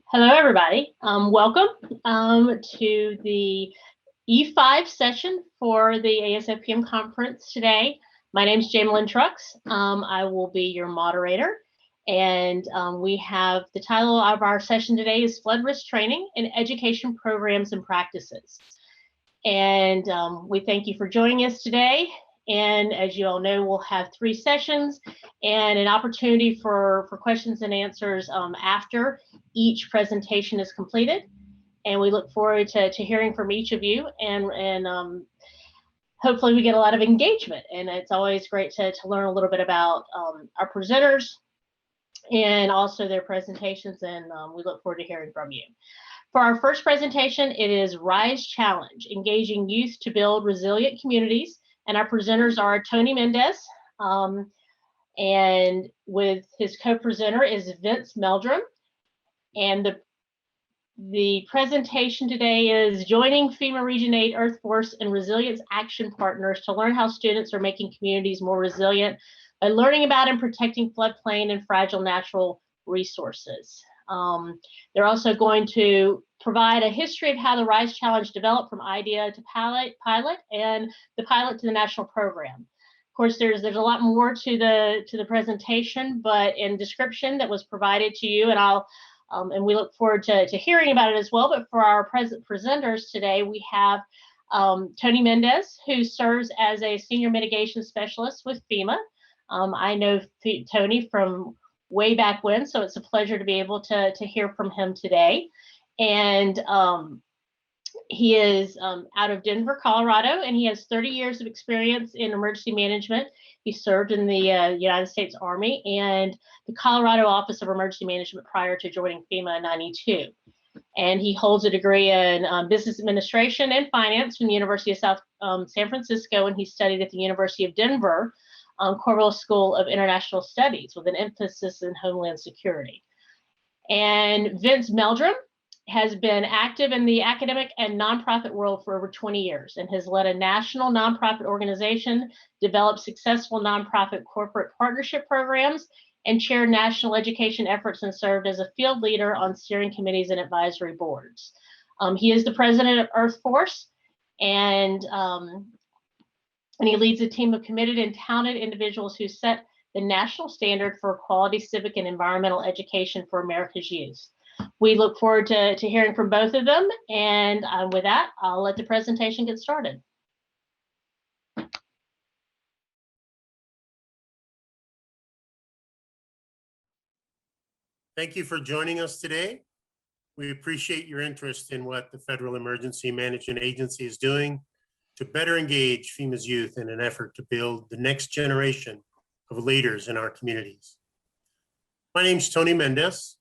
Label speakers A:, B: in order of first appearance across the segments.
A: Hello, everybody. Welcome to the E5 session for the ASFPM conference today. My name is Jamelyn Trucks. I will be your moderator. And we have the title of our session today is Flood Risk Training in Education Programs and Practices. And we thank you for joining us today. And as you all know, we'll have 3 sessions and an opportunity for questions and answers after each presentation is completed. And we look forward to hearing from each of you, and hopefully we get a lot of engagement. And it's always great to learn a little bit about our presenters and also their presentations, and we look forward to hearing from you. For our first presentation, it is Rise Challenge, Engaging Youth to Build Resilient Communities. And our presenters are Tony Mendes, and with his co-presenter is Vince Meldrum. And the presentation today is Joining FEMA Region 8 Earth Force and Resilience Action Partners to learn how students are making communities more resilient by learning about and protecting floodplain and fragile natural resources. They're also going to provide a history of how the RISE Challenge developed from idea to pilot and the pilot to the national program. Of course, there's a lot more to the presentation, but in description that was provided to you, and and we look forward to hearing about it as well. But for our presenters today, we have Tony Mendes, who serves as a senior mitigation specialist with FEMA. I know Tony from way back when, so it's a pleasure to be able to hear from him today. And he is out of Denver, Colorado, and he has 30 years of experience in emergency management. He served in the United States Army and the Colorado Office of Emergency Management prior to joining FEMA in '92. And he holds a degree in business administration and finance from the University of South San Francisco, and he studied at the University of Denver Cornell School of International Studies with an emphasis in Homeland Security. And Vince Meldrum has been active in the academic and nonprofit world for over 20 years and has led a national nonprofit organization, developed successful nonprofit corporate partnership programs, and chaired national education efforts and served as a field leader on steering committees and advisory boards. He is the president of Earth Force, and he leads a team of committed and talented individuals who set the national standard for quality civic and environmental education for America's youth. We look forward to hearing from both of them. And with that, I'll let the presentation get started.
B: Thank you for joining us today. We appreciate your interest in what the Federal Emergency Management Agency is doing to better engage FEMA's youth in an effort to build the next generation of leaders in our communities. My name's Tony Mendes.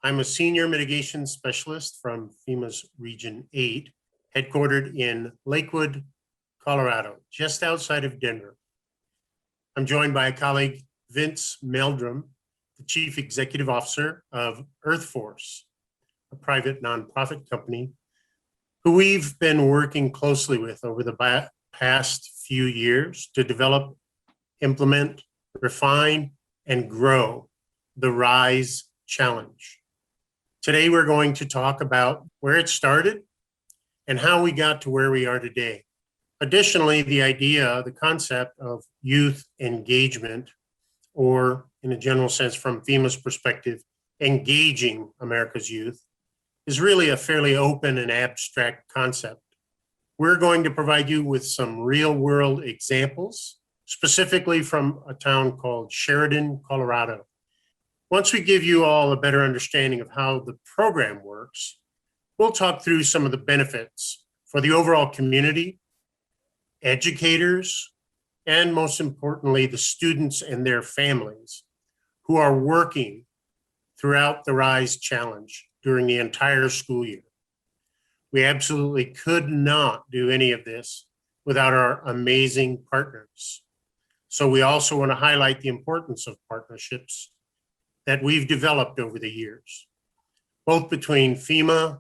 B: I'm a senior mitigation specialist from FEMA's Region 8, headquartered in Lakewood, Colorado, just outside of Denver. I'm joined by a colleague, Vince Meldrum, the Chief Executive Officer of Earth Force, a private nonprofit company who we've been working closely with over the past few years to develop, implement, refine, and grow the RISE Challenge. Today, we're going to talk about where it started and how we got to where we are today. Additionally, the concept of youth engagement, or in a general sense from FEMA's perspective, engaging America's youth, is really a fairly open and abstract concept. We're going to provide you with some real-world examples, specifically from a town called Sheridan, Colorado. Once we give you all a better understanding of how the program works, we'll talk through some of the benefits for the overall community, educators, and most importantly, the students and their families who are working throughout the RISE Challenge during the entire school year. We absolutely could not do any of this without our amazing partners. So we also want to highlight the importance of partnerships that we've developed over the years, both between FEMA,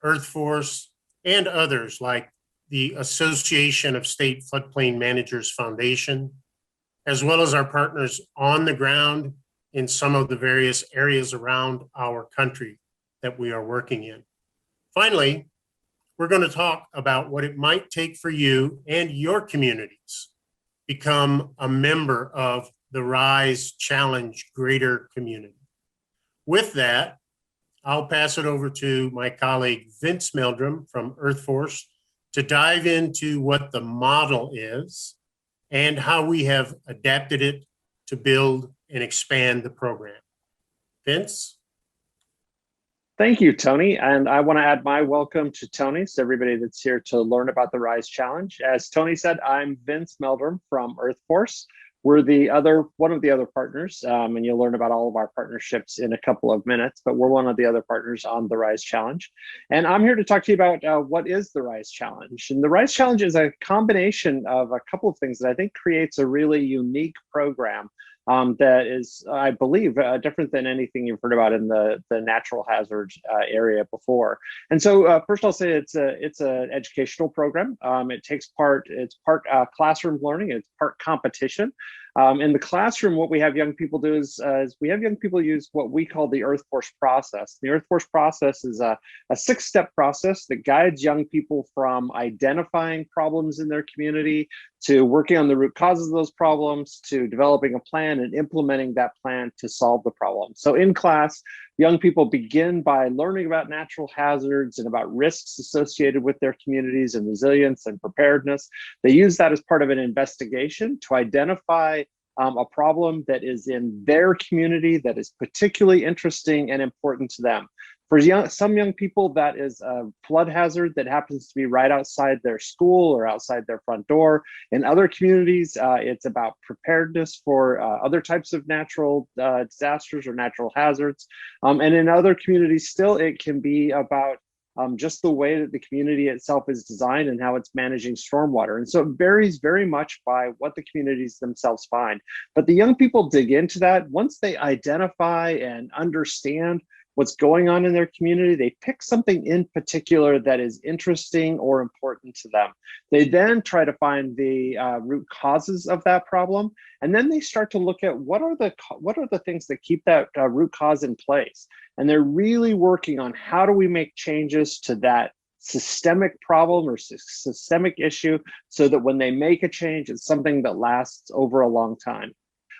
B: Earth Force, and others like the Association of State Floodplain Managers Foundation, as well as our partners on the ground in some of the various areas around our country that we are working in. Finally, we're going to talk about what it might take for you and your communities become a member of the RISE Challenge Greater Community. With that, I'll pass it over to my colleague Vince Meldrum from EarthForce to dive into what the model is and how we have adapted it to build and expand the program. Vince?
C: Thank you, Tony. And I want to add my welcome to Tony's, everybody that's here to learn about the RISE Challenge. As Tony said, I'm Vince Meldrum from EarthForce. We're one of the other partners, and you'll learn about all of our partnerships in a couple of minutes, but we're one of the other partners on the RISE Challenge. And I'm here to talk to you about what is the RISE Challenge. And the RISE Challenge is a combination of a couple of things that I think creates a really unique program that is, I believe, different than anything you've heard about in the natural hazards area before. And so first I'll say it's an educational program. It's part classroom learning, it's part competition. In the classroom, what we have young people do is we have young people use what we call the EarthForce process. The EarthForce process is a 6-step process that guides young people from identifying problems in their community to working on the root causes of those problems, to developing a plan and implementing that plan to solve the problem. So in class, young people begin by learning about natural hazards and about risks associated with their communities and resilience and preparedness. They use that as part of an investigation to identify a problem that is in their community that is particularly interesting and important to them. For some young people, that is a flood hazard that happens to be right outside their school or outside their front door. In other communities, it's about preparedness for other types of natural disasters or natural hazards. And in other communities still, it can be about just the way that the community itself is designed and how it's managing stormwater. And so it varies very much by what the communities themselves find. But the young people dig into that. Once they identify and understand what's going on in their community, they pick something in particular that is interesting or important to them. They then try to find the root causes of that problem, and then they start to look at what are the things that keep that root cause in place. And they're really working on how do we make changes to that systemic problem or systemic issue so that when they make a change, it's something that lasts over a long time.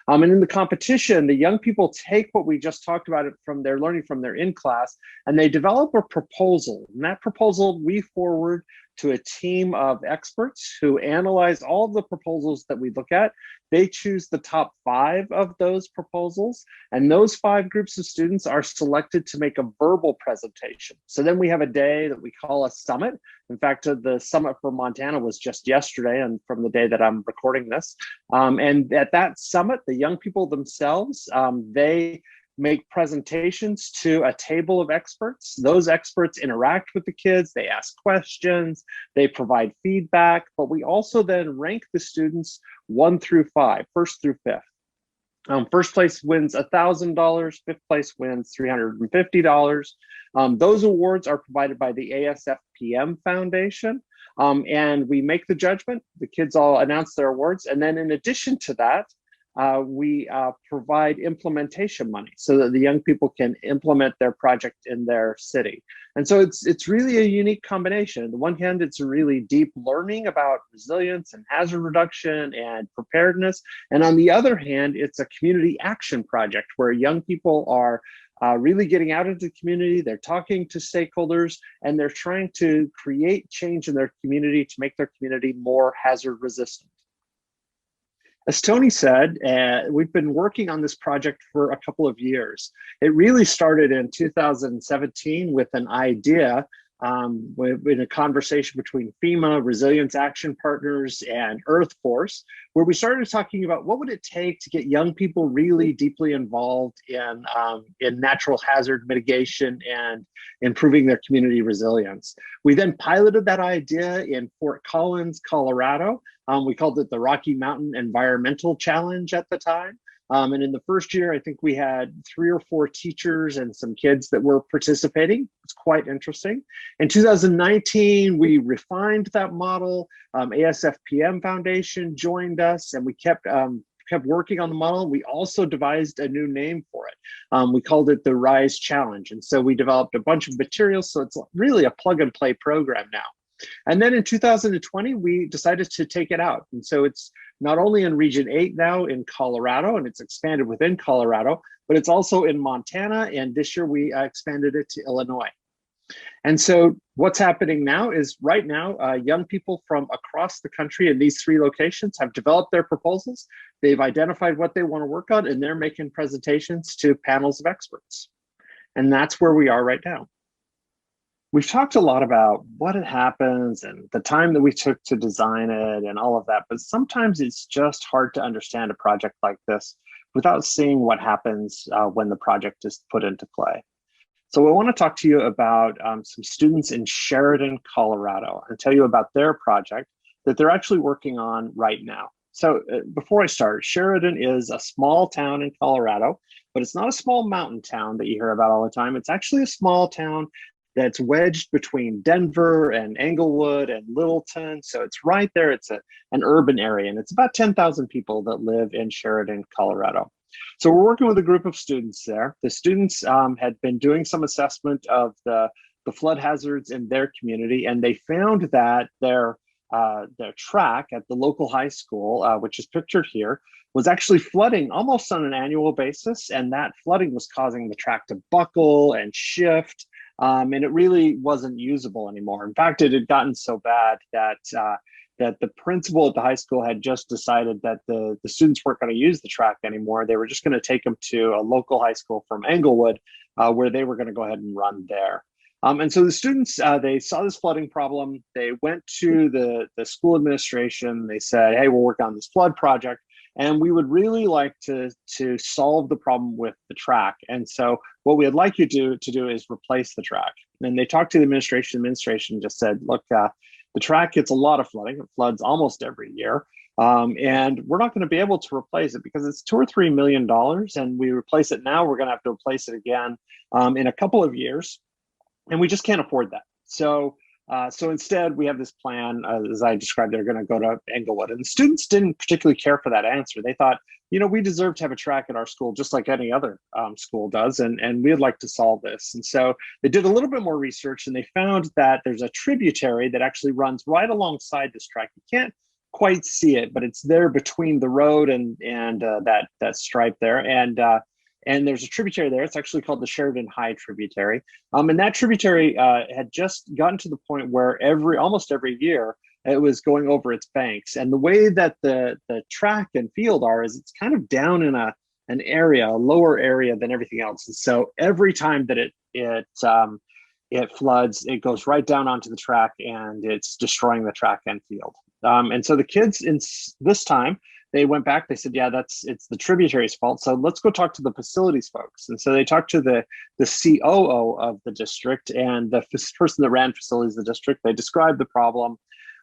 C: And in the competition, the young people take what we just talked about from their learning from their in-class, and they develop a proposal. And that proposal we forward to a team of experts who analyze all of the proposals that we look at. They choose the top 5 of those proposals, and those 5 groups of students are selected to make a verbal presentation. So then we have a day that we call a summit. In fact, the summit for Montana was just yesterday, and from the day that I'm recording this. And at that summit, the young people themselves, they make presentations to a table of experts. Those experts interact with the kids, they ask questions, they provide feedback, but we also then rank the students 1 through 5, first through fifth. First place wins $1,000, fifth place wins $350. Those awards are provided by the ASFPM Foundation. And we make the judgment, the kids all announce their awards, and then in addition to that, we provide implementation money so that the young people can implement their project in their city. And so it's really a unique combination. On the one hand, it's a really deep learning about resilience and hazard reduction and preparedness. And on the other hand, it's a community action project where young people are really getting out into the community, they're talking to stakeholders, and they're trying to create change in their community to make their community more hazard resistant. As Tony said, we've been working on this project for a couple of years. It really started in 2017 with an idea in a conversation between FEMA, Resilience Action Partners, and EarthForce, where we started talking about what would it take to get young people really deeply involved in natural hazard mitigation and improving their community resilience. We then piloted that idea in Fort Collins, Colorado. We called it the Rocky Mountain Environmental Challenge at the time. And in the first year, I think we had 3 or 4 teachers and some kids that were participating. It's quite interesting. In 2019, we refined that model. ASFPM Foundation joined us, and we kept working on the model. We also devised a new name for it. We called it the Rise Challenge. And so we developed a bunch of materials. So it's really a plug and play program now. And then in 2020, we decided to take it out. And so it's not only in Region 8 now in Colorado, and it's expanded within Colorado, but it's also in Montana. And this year we expanded it to Illinois. And so what's happening now is right now, young people from across the country in these 3 locations have developed their proposals. They've identified what they want to work on, and they're making presentations to panels of experts. And that's where we are right now. We've talked a lot about what happens and the time that we took to design it and all of that, but sometimes it's just hard to understand a project like this without seeing what happens when the project is put into play. So I want to talk to you about some students in Sheridan, Colorado, and tell you about their project that they're actually working on right now. So before I start, Sheridan is a small town in Colorado, but it's not a small mountain town that you hear about all the time. It's actually a small town that's wedged between Denver and Englewood and Littleton. So it's right there. It's an urban area, and it's about 10,000 people that live in Sheridan, Colorado. So we're working with a group of students there. The students had been doing some assessment of the flood hazards in their community, and they found that their track at the local high school, which is pictured here, was actually flooding almost on an annual basis, and that flooding was causing the track to buckle and shift, and it really wasn't usable anymore. In fact, it had gotten so bad that the principal at the high school had just decided that the students weren't going to use the track anymore. They were just going to take them to a local high school from Englewood, where they were going to go ahead and run there. And so the students, they saw this flooding problem. They went to the school administration. They said, hey, we'll work on this flood project, and we would really like to solve the problem with the track. And so what we would like you to do is replace the track. And they talked to the administration. The administration just said, look, the track gets a lot of flooding. It floods almost every year. And we're not going to be able to replace it because it's $2 or $3 million. And we replace it now, we're going to have to replace it again in a couple of years. And we just can't afford that. So instead, we have this plan, as I described, they're going to go to Englewood. And the students didn't particularly care for that answer. They thought, we deserve to have a track at our school just like any other school does, and we'd like to solve this. And so they did a little bit more research, and they found that there's a tributary that actually runs right alongside this track. You can't quite see it, but it's there between the road and that stripe there. And there's a tributary there. It's actually called the Sheridan High tributary. And that tributary had just gotten to the point where almost every year it was going over its banks. And the way that the track and field are is it's kind of down in a lower area than everything else. And so every time that it floods, it goes right down onto the track, and it's destroying the track and field. And so the kids in this time, they went back, they said, yeah, it's the tributary's fault. So let's go talk to the facilities folks. And so they talked to the COO of the district and the person that ran facilities of the district. They described the problem,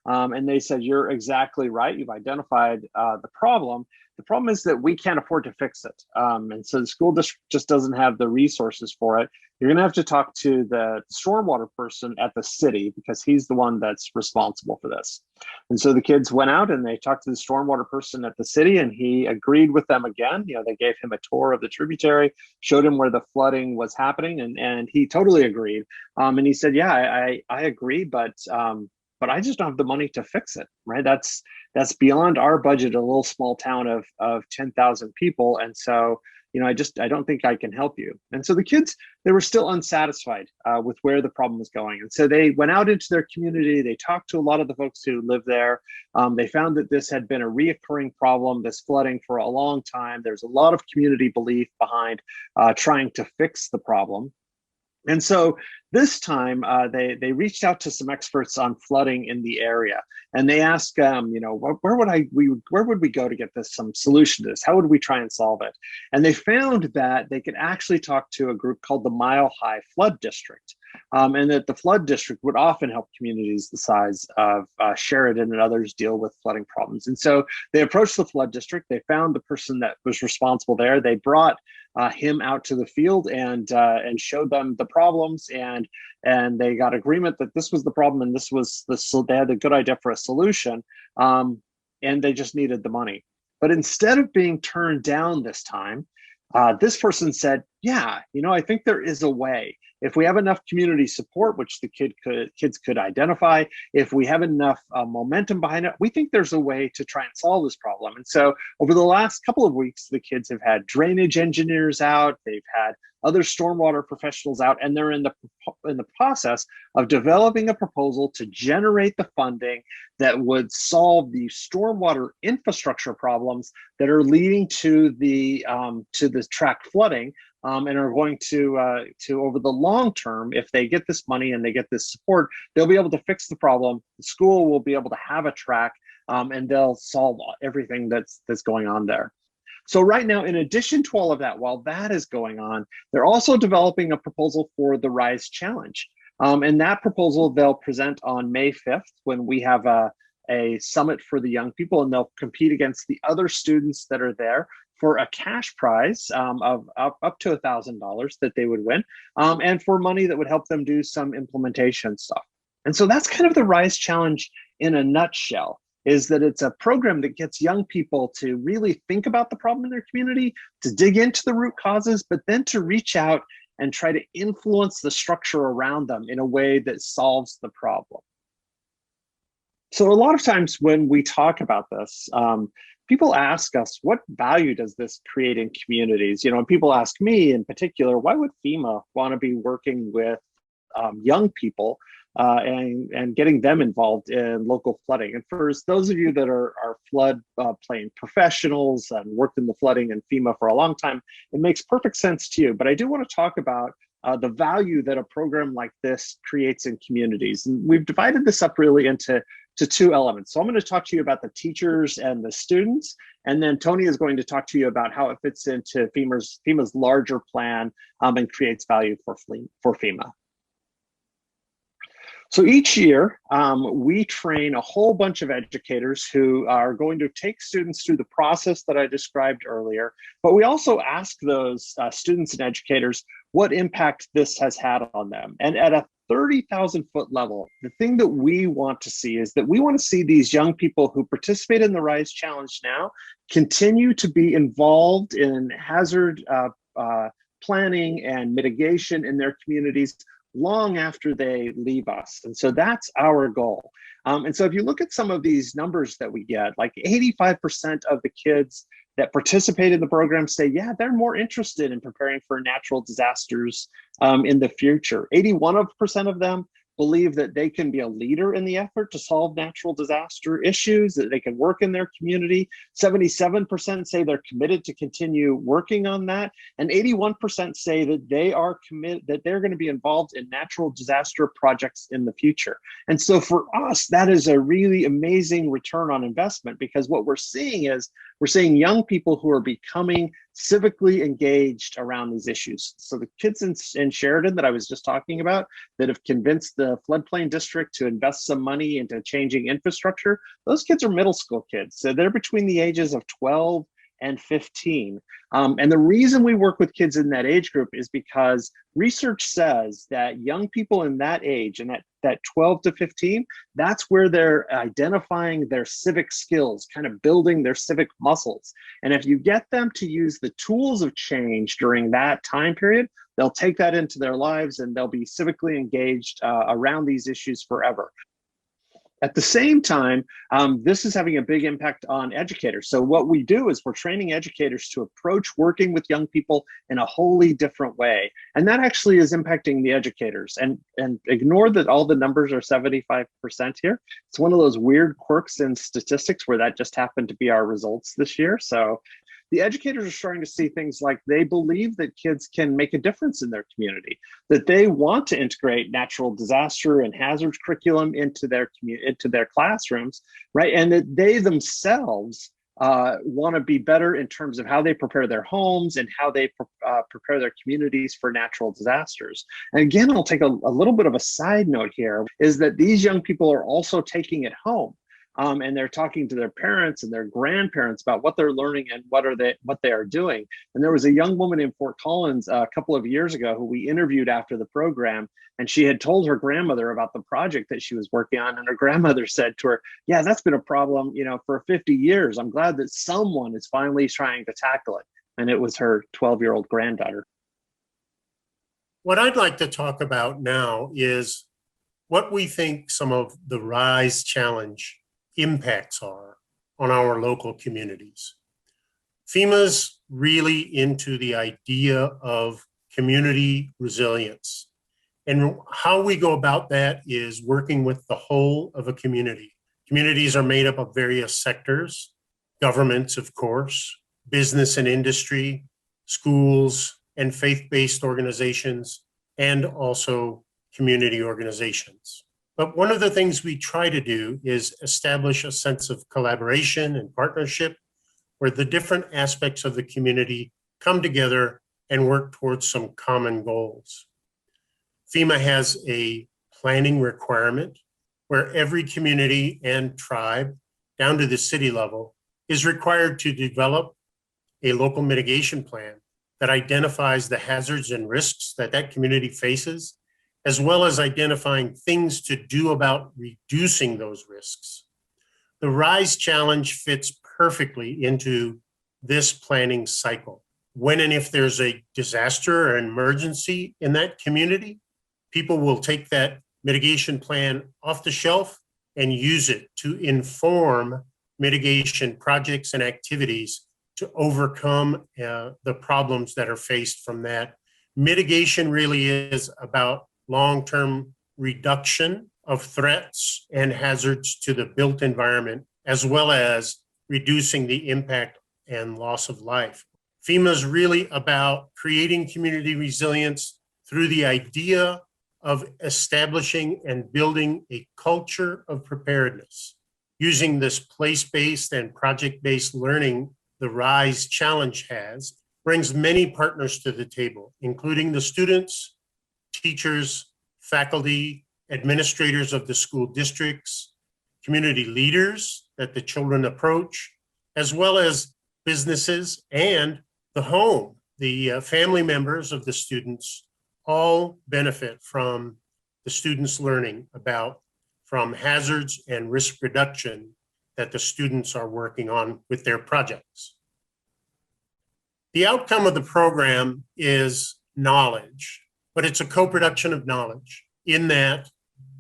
C: and they said, you're exactly right. You've identified the problem. The problem is that we can't afford to fix it. And so the school district just doesn't have the resources for it. You're going to have to talk to the stormwater person at the city because he's the one that's responsible for this. And so the kids went out and they talked to the stormwater person at the city, and he agreed with them again. They gave him a tour of the tributary, showed him where the flooding was happening, and he totally agreed. And he said, yeah, I agree, but I just don't have the money to fix it, right? That's beyond our budget, a little small town of 10,000 people. And so, I don't think I can help you. And so the kids, they were still unsatisfied with where the problem was going. And so they went out into their community. They talked to a lot of the folks who live there. They found that this had been a reoccurring problem, this flooding, for a long time. There's a lot of community belief behind trying to fix the problem. And so this time they reached out to some experts on flooding in the area, and they asked, where would we go to get some solution to this? How would we try and solve it? And they found that they could actually talk to a group called the Mile High Flood District, and that the flood district would often help communities the size of Sheridan and others deal with flooding problems. And so they approached the flood district. They found the person that was responsible there. They brought him out to the field and showed them the problems, and they got agreement that this was the problem and they had a good idea for a solution, and they just needed the money. But instead of being turned down this time, This person said, yeah, I think there is a way. If we have enough community support, which the kids could identify, if we have enough momentum behind it, we think there's a way to try and solve this problem. And so over the last couple of weeks, the kids have had drainage engineers out, they've had other stormwater professionals out, and they're in the process of developing a proposal to generate the funding that would solve the stormwater infrastructure problems that are leading to the tract flooding, and are going to over the long term, if they get this money and they get this support, they'll be able to fix the problem. The school will be able to have a track, and they'll solve everything that's going on there. So right now, in addition to all of that, while that is going on, they're also developing a proposal for the RISE Challenge. And that proposal they'll present on May 5th when we have a summit for the young people, and they'll compete against the other students that are there for a cash prize of up to $1,000 that they would win, and for money that would help them do some implementation stuff. And so that's kind of the RISE Challenge in a nutshell, is that it's a program that gets young people to really think about the problem in their community, to dig into the root causes, but then to reach out and try to influence the structure around them in a way that solves the problem. So a lot of times when we talk about this, people ask us, what value does this create in communities? And people ask me in particular, why would FEMA want to be working with young people and getting them involved in local flooding? And for those of you that are floodplain professionals and worked in the flooding and FEMA for a long time, it makes perfect sense to you. But I do want to talk about the value that a program like this creates in communities. And we've divided this up really into two elements. So I'm going to talk to you about the teachers and the students, and then Tony is going to talk to you about how it fits into FEMA's larger plan and creates value for FEMA. So each year, we train a whole bunch of educators who are going to take students through the process that I described earlier, but we also ask those students and educators what impact this has had on them. And at a 30,000 foot level, the thing that we want to see is that we want to see these young people who participate in the RISE Challenge now continue to be involved in hazard planning and mitigation in their communities long after they leave us. And so that's our goal. And so if you look at some of these numbers that we get, like 85% of the kids that participate in the program say, yeah, they're more interested in preparing for natural disasters in the future. 81% of them believe that they can be a leader in the effort to solve natural disaster issues, that they can work in their community. 77% say they're committed to continue working on that. And 81% say that they are committed, that they're going to be involved in natural disaster projects in the future. And so for us, that is a really amazing return on investment, because what we're seeing is we're seeing young people who are becoming civically engaged around these issues. So the kids in Sheridan that I was just talking about that have convinced the floodplain district to invest some money into changing infrastructure, those kids are middle school kids. So they're between the ages of 12 and 15. And the reason we work with kids in that age group is because research says that young people in that age, and that 12 to 15, that's where they're identifying their civic skills, kind of building their civic muscles. And if you get them to use the tools of change during that time period, they'll take that into their lives and they'll be civically engaged around these issues forever. At the same time, this is having a big impact on educators. So what we do is we're training educators to approach working with young people in a wholly different way. And that actually is impacting the educators. And ignore that all the numbers are 75% here. It's one of those weird quirks in statistics where that just happened to be our results this year. So the educators are starting to see things like they believe that kids can make a difference in their community, that they want to integrate natural disaster and hazard curriculum into their classrooms, right? And that they themselves want to be better in terms of how they prepare their homes and how they prepare their communities for natural disasters. And again, I'll take a little bit of a side note here, is that these young people are also taking it home. And they're talking to their parents and their grandparents about what they're learning and what they are doing. And there was a young woman in Fort Collins a couple of years ago who we interviewed after the program, and she had told her grandmother about the project that she was working on, and her grandmother said to her, yeah, that's been a problem, for 50 years. I'm glad that someone is finally trying to tackle it. and it was her 12-year-old granddaughter.
B: What I'd like to talk about now is what we think some of the RISE challenge impacts are on our local communities. FEMA's really into the idea of community resilience. And how we go about that is working with the whole of a community. Communities are made up of various sectors, governments, of course, business and industry, schools, and faith-based organizations, and also community organizations. But one of the things we try to do is establish a sense of collaboration and partnership where the different aspects of the community come together and work towards some common goals. FEMA has a planning requirement where every community and tribe, down to the city level, is required to develop a local mitigation plan that identifies the hazards and risks that that community faces, as well as identifying things to do about reducing those risks. The RISE challenge fits perfectly into this planning cycle. When and if there's a disaster or an emergency in that community, people will take that mitigation plan off the shelf and use it to inform mitigation projects and activities to overcome the problems that are faced from that. Mitigation really is about long-term reduction of threats and hazards to the built environment, as well as reducing the impact and loss of life. FEMA is really about creating community resilience through the idea of establishing and building a culture of preparedness. Using this place-based and project-based learning the RISE challenge has, brings many partners to the table, including the students, teachers, faculty, administrators of the school districts, community leaders that the children approach, as well as businesses and the home. The family members of the students all benefit from the students learning about from hazards and risk reduction that the students are working on with their projects. The outcome of the program is knowledge, but it's a co-production of knowledge in that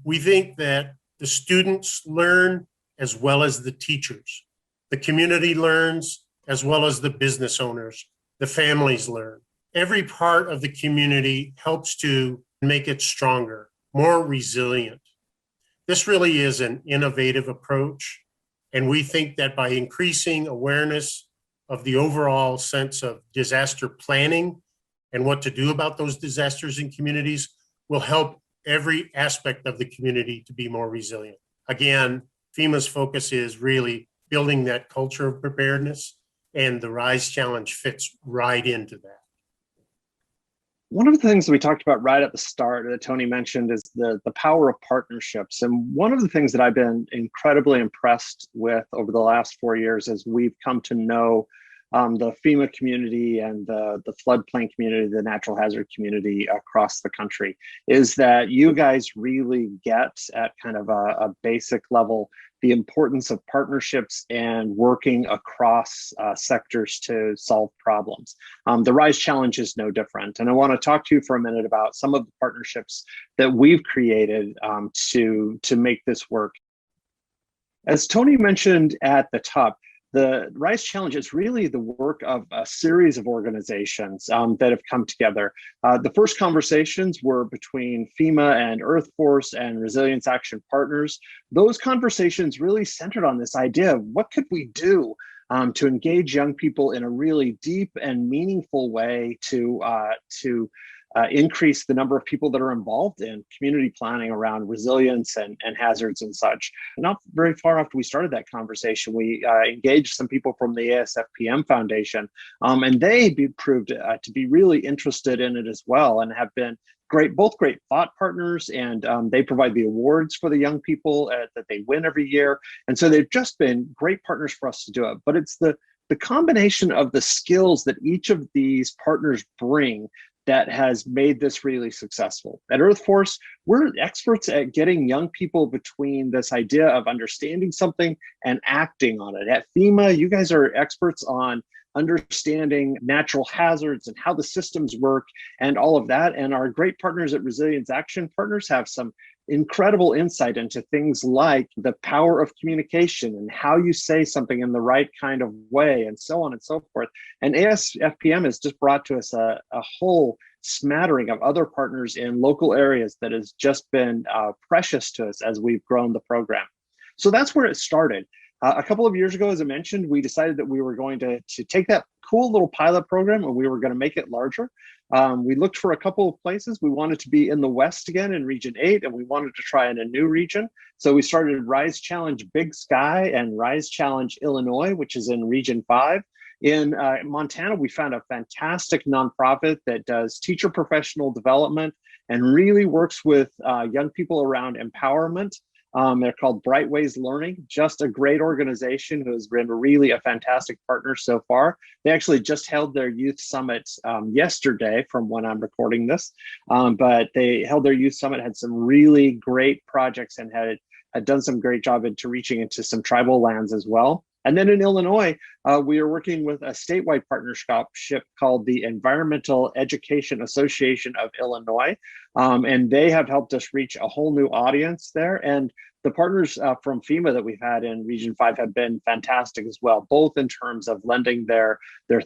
B: we think that the students learn as well as the teachers. The community learns as well as the business owners. The families learn. Every part of the community helps to make it stronger, more resilient. This really is an innovative approach, and we think that by increasing awareness of the overall sense of disaster planning and what to do about those disasters in communities will help every aspect of the community to be more resilient. Again, FEMA's focus is really building that culture of preparedness, and the RISE challenge fits right into that.
C: One of the things that we talked about right at the start that Tony mentioned is the power of partnerships. And one of the things that I've been incredibly impressed with over the last 4 years as we've come to know the FEMA community and the floodplain community, the natural hazard community across the country, is that you guys really get at kind of a basic level the importance of partnerships and working across sectors to solve problems. The RISE challenge is no different. And I want to talk to you for a minute about some of the partnerships that we've created to make this work. As Tony mentioned at the top, the RISE challenge is really the work of a series of organizations that have come together. The first conversations were between FEMA and Earth Force and Resilience Action Partners. Those conversations really centered on this idea of what could we do to engage young people in a really deep and meaningful way to increase the number of people that are involved in community planning around resilience and hazards and such. Not very far after we started that conversation, we engaged some people from the ASFPM Foundation, and they proved to be really interested in it as well and have been both great thought partners, and they provide the awards for the young people that they win every year. And so they've just been great partners for us to do it. But it's the combination of the skills that each of these partners bring that has made this really successful. At Earth Force, we're experts at getting young people between this idea of understanding something and acting on it. At FEMA, you guys are experts on understanding natural hazards and how the systems work and all of that. And our great partners at Resilience Action Partners have some incredible insight into things like the power of communication and how you say something in the right kind of way and so on and so forth. And ASFPM has just brought to us a whole smattering of other partners in local areas that has just been precious to us as we've grown the program. So that's where it started. A couple of years ago, as I mentioned, we decided that we were going to take that cool little pilot program and we were going to make it larger. We looked for a couple of places. We wanted to be in the West again in Region 8, and we wanted to try in a new region. So we started Rise Challenge Big Sky and Rise Challenge Illinois, which is in Region 5. In Montana, we found a fantastic nonprofit that does teacher professional development and really works with young people around empowerment. They're called Brightways Learning, just a great organization who has been really a fantastic partner so far. They actually just held their youth summit yesterday from when I'm recording this, but they held their youth summit, had some really great projects and had done some great job into reaching into some tribal lands as well. And then in Illinois, we are working with a statewide partnership called the Environmental Education Association of Illinois. And they have helped us reach a whole new audience there. And the partners from FEMA that we've had in Region 5 have been fantastic as well, both in terms of lending their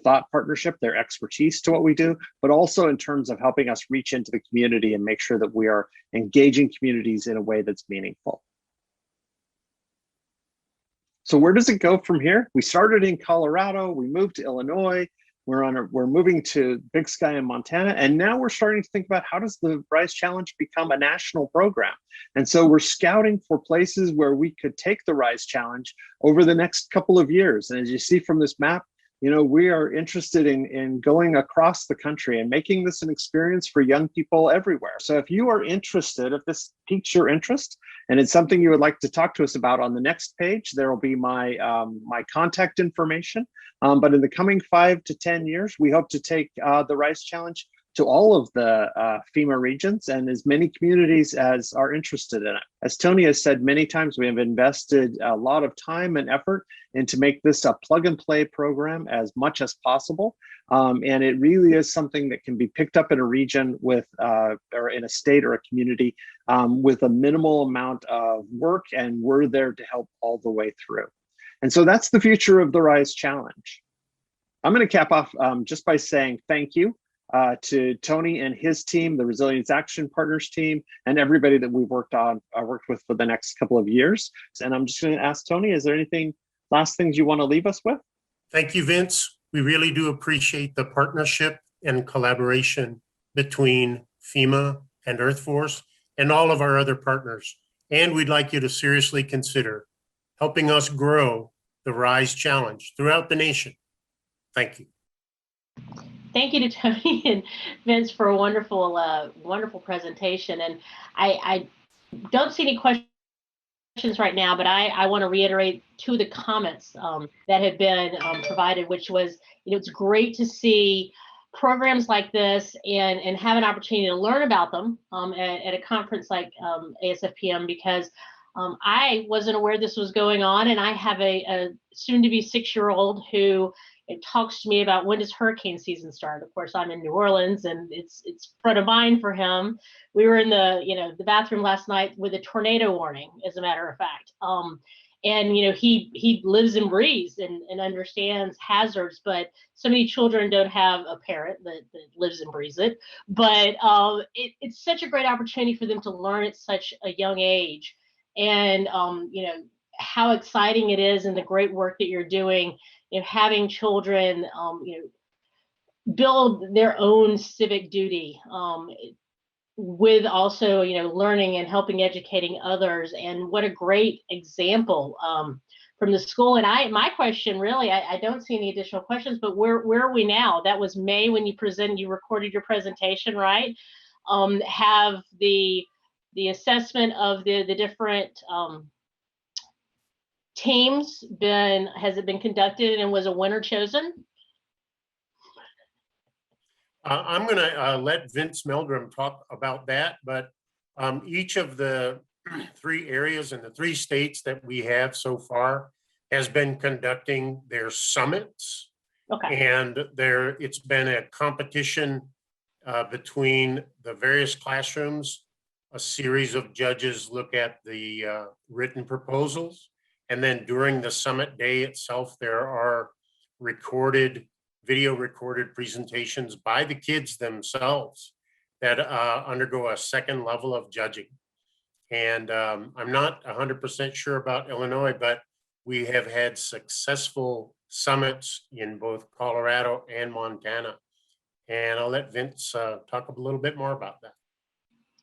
C: thought partnership, their expertise to what we do, but also in terms of helping us reach into the community and make sure that we are engaging communities in a way that's meaningful. So where does it go from here? We started in Colorado, we moved to Illinois, we're moving to Big Sky in Montana, and now we're starting to think about how does the Rise Challenge become a national program? And so we're scouting for places where we could take the Rise Challenge over the next couple of years. And as you see from this map, you know, we are interested in going across the country and making this an experience for young people everywhere. So if you are interested, if this piques your interest and it's something you would like to talk to us about, on the next page, there will be my contact information. But in the coming 5 to 10 years, we hope to take the Rise Challenge to all of the FEMA regions and as many communities as are interested in it. As Tony has said many times, we have invested a lot of time and effort into make this a plug and play program as much as possible. And it really is something that can be picked up in a region with, or in a state or a community with a minimal amount of work, and we're there to help all the way through. And so that's the future of the Rise Challenge. I'm going to cap off just by saying thank you to Tony and his team, the Resilience Action Partners team, and everybody that we've worked with for the next couple of years. And I'm just going to ask Tony, is there anything, last things you want to leave us with?
B: Thank you, Vince. We really do appreciate the partnership and collaboration between FEMA and EarthForce and all of our other partners. And we'd like you to seriously consider helping us grow the Rise Challenge throughout the nation. Thank you.
A: Thank you to Tony and Vince for a wonderful, wonderful presentation. And I don't see any questions right now, but I want to reiterate two of the comments that have been provided, which was, you know, it's great to see programs like this and have an opportunity to learn about them at a conference like ASFPM, because I wasn't aware this was going on, and I have a soon-to-be 6-year-old who talks to me about when does hurricane season start. Of course, I'm in New Orleans, and it's front of mind for him. We were in the bathroom last night with a tornado warning, as a matter of fact. And he lives and breathes and understands hazards, but so many children don't have a parent that lives and breathes it. But it's such a great opportunity for them to learn at such a young age. And how exciting it is, and the great work that you're doing, having children build their own civic duty, with also learning and helping educating others. And what a great example from the school. And my question really, I don't see any additional questions, but where are we now? That was May when you recorded your presentation, right? Have the assessment of the different teams has it been conducted, and was a winner chosen?
B: I'm going to let Vince Meldrum talk about that, but each of the 3 areas and the 3 states that we have so far has been conducting their summits
A: Okay.
B: And it's been a competition between the various classrooms. A series of judges look at the written proposals. And then during the summit day itself, there are video recorded presentations by the kids themselves that undergo a second level of judging. And I'm not 100% sure about Illinois, but we have had successful summits in both Colorado and Montana. And I'll let Vince talk a little bit more about that.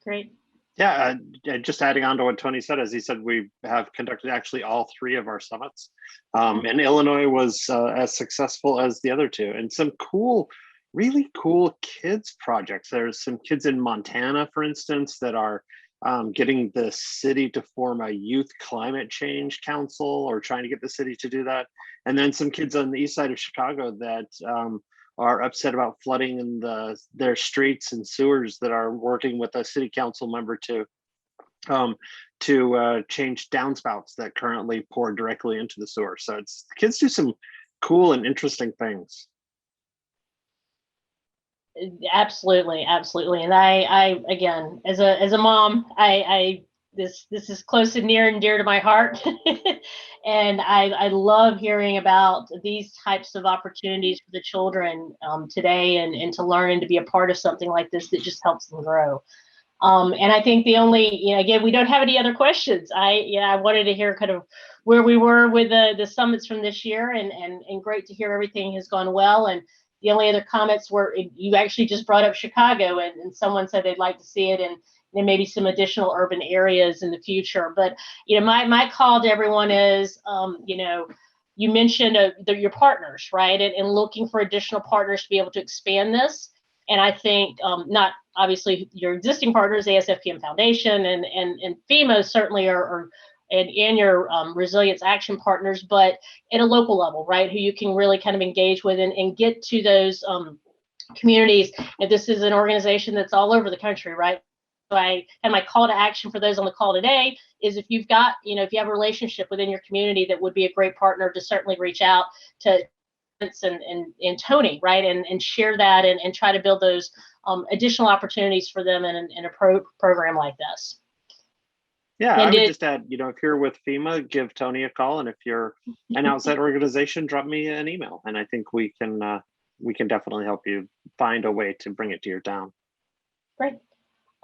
A: Great.
C: Yeah, just adding on to what Tony said, as he said, we have conducted actually all 3 of our summits. And Illinois was as successful as the other 2. And some really cool kids projects. There's some kids in Montana, for instance, that are getting the city to form a youth climate change council, or trying to get the city to do that. And then some kids on the east side of Chicago that are upset about flooding in their streets and sewers, that are working with a city council member to change downspouts that currently pour directly into the sewer. So kids do some cool and interesting things.
A: Absolutely, absolutely. And I again, as a mom, this is close and near and dear to my heart. And I love hearing about these types of opportunities for the children today, and to learn and to be a part of something like this that just helps them grow. And I think the only, again, we don't have any other questions. I wanted to hear kind of where we were with the summits from this year, and great to hear everything has gone well. And the only other comments were, you actually just brought up Chicago, and someone said they'd like to see it, and there may be some additional urban areas in the future. But my call to everyone is, you mentioned your partners, right, and looking for additional partners to be able to expand this. And I think not obviously your existing partners, ASFPM Foundation and FEMA certainly are and your resilience action partners, but at a local level, right, who you can really kind of engage with and get to those communities. And this is an organization that's all over the country, right? So and my call to action for those on the call today is, if you've got, if you have a relationship within your community that would be a great partner, to certainly reach out to and Tony, right, and share that and try to build those additional opportunities for them in a program like this.
C: Yeah, I would just add, if you're with FEMA, give Tony a call, and if you're an outside organization, drop me an email, and I think we can definitely help you find a way to bring it to your town.
A: Great.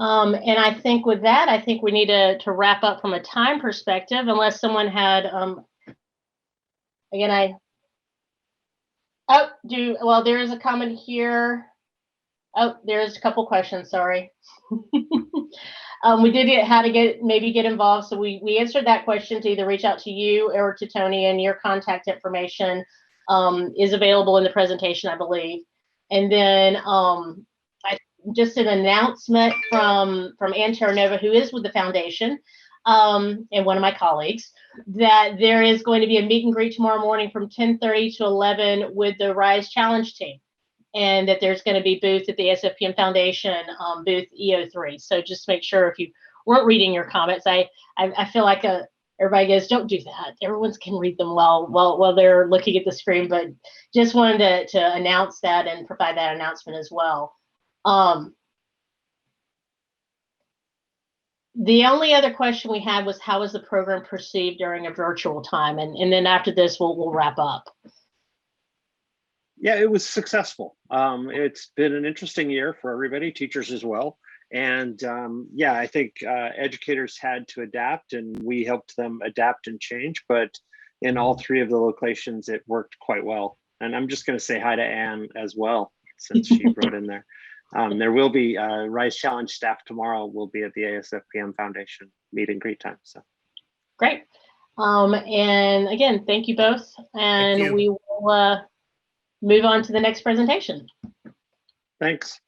A: And I think with that, I think we need to wrap up from a time perspective, unless someone had again, there is a comment here. Oh, there's a couple questions, sorry. We did get how to get involved. So we answered that question, to either reach out to you or to Tony, and your contact information is available in the presentation, I believe. And then just an announcement from Ann Terranova, who is with the foundation, and one of my colleagues, that there is going to be a meet and greet tomorrow morning from 10:30 to 11 with the Rise Challenge team. And that there's going to be booth at the ASFPM Foundation, booth EO3. So just make sure, if you weren't reading your comments, I feel like everybody goes, don't do that. Everyone can read them while they're looking at the screen. But just wanted to announce that and provide that announcement as well. The only other question we had was, how was the program perceived during a virtual time? And then after this, we'll wrap up.
C: Yeah, it was successful. It's been an interesting year for everybody, teachers as well. And I think educators had to adapt, and we helped them adapt and change. But in all 3 of the locations, it worked quite well. And I'm just going to say hi to Anne as well, since she wrote in there. There will be Rise Challenge staff tomorrow will be at the ASFPM Foundation meet and greet time. So
A: great. And again, thank you both. And we will move on to the next presentation.
C: Thanks.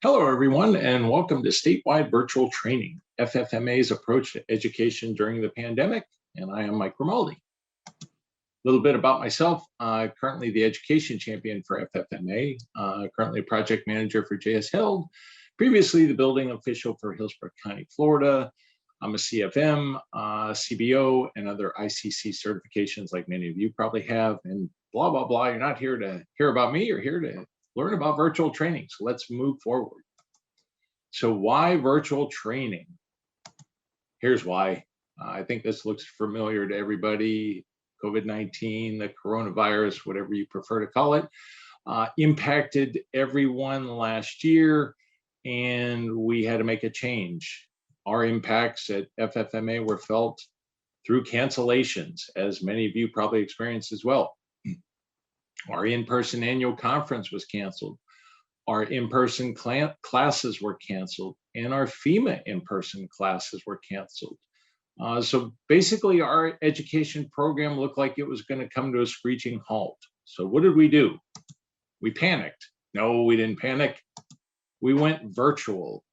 D: Hello, everyone, and welcome to Statewide Virtual Training, FFMA's approach to education during the pandemic. And I am Mike Rimoldi. A little bit about myself. Currently the education champion for FFMA, currently a project manager for JS Held, previously the building official for Hillsborough County, Florida. I'm a CFM, CBO, and other ICC certifications like many of you probably have, and blah, blah, blah. You're not here to hear about me, you're here to learn about virtual training. So let's move forward. So why virtual training? Here's why. I think this looks familiar to everybody. COVID-19, the coronavirus, whatever you prefer to call it, impacted everyone last year, and we had to make a change. Our impacts at FFMA were felt through cancellations, as many of you probably experienced as well. Our in-person annual conference was canceled. Our in-person classes were canceled, and our FEMA in-person classes were canceled. So basically, our education program looked like it was going to come to a screeching halt. So what did we do? We panicked. No, we didn't panic. We went virtual.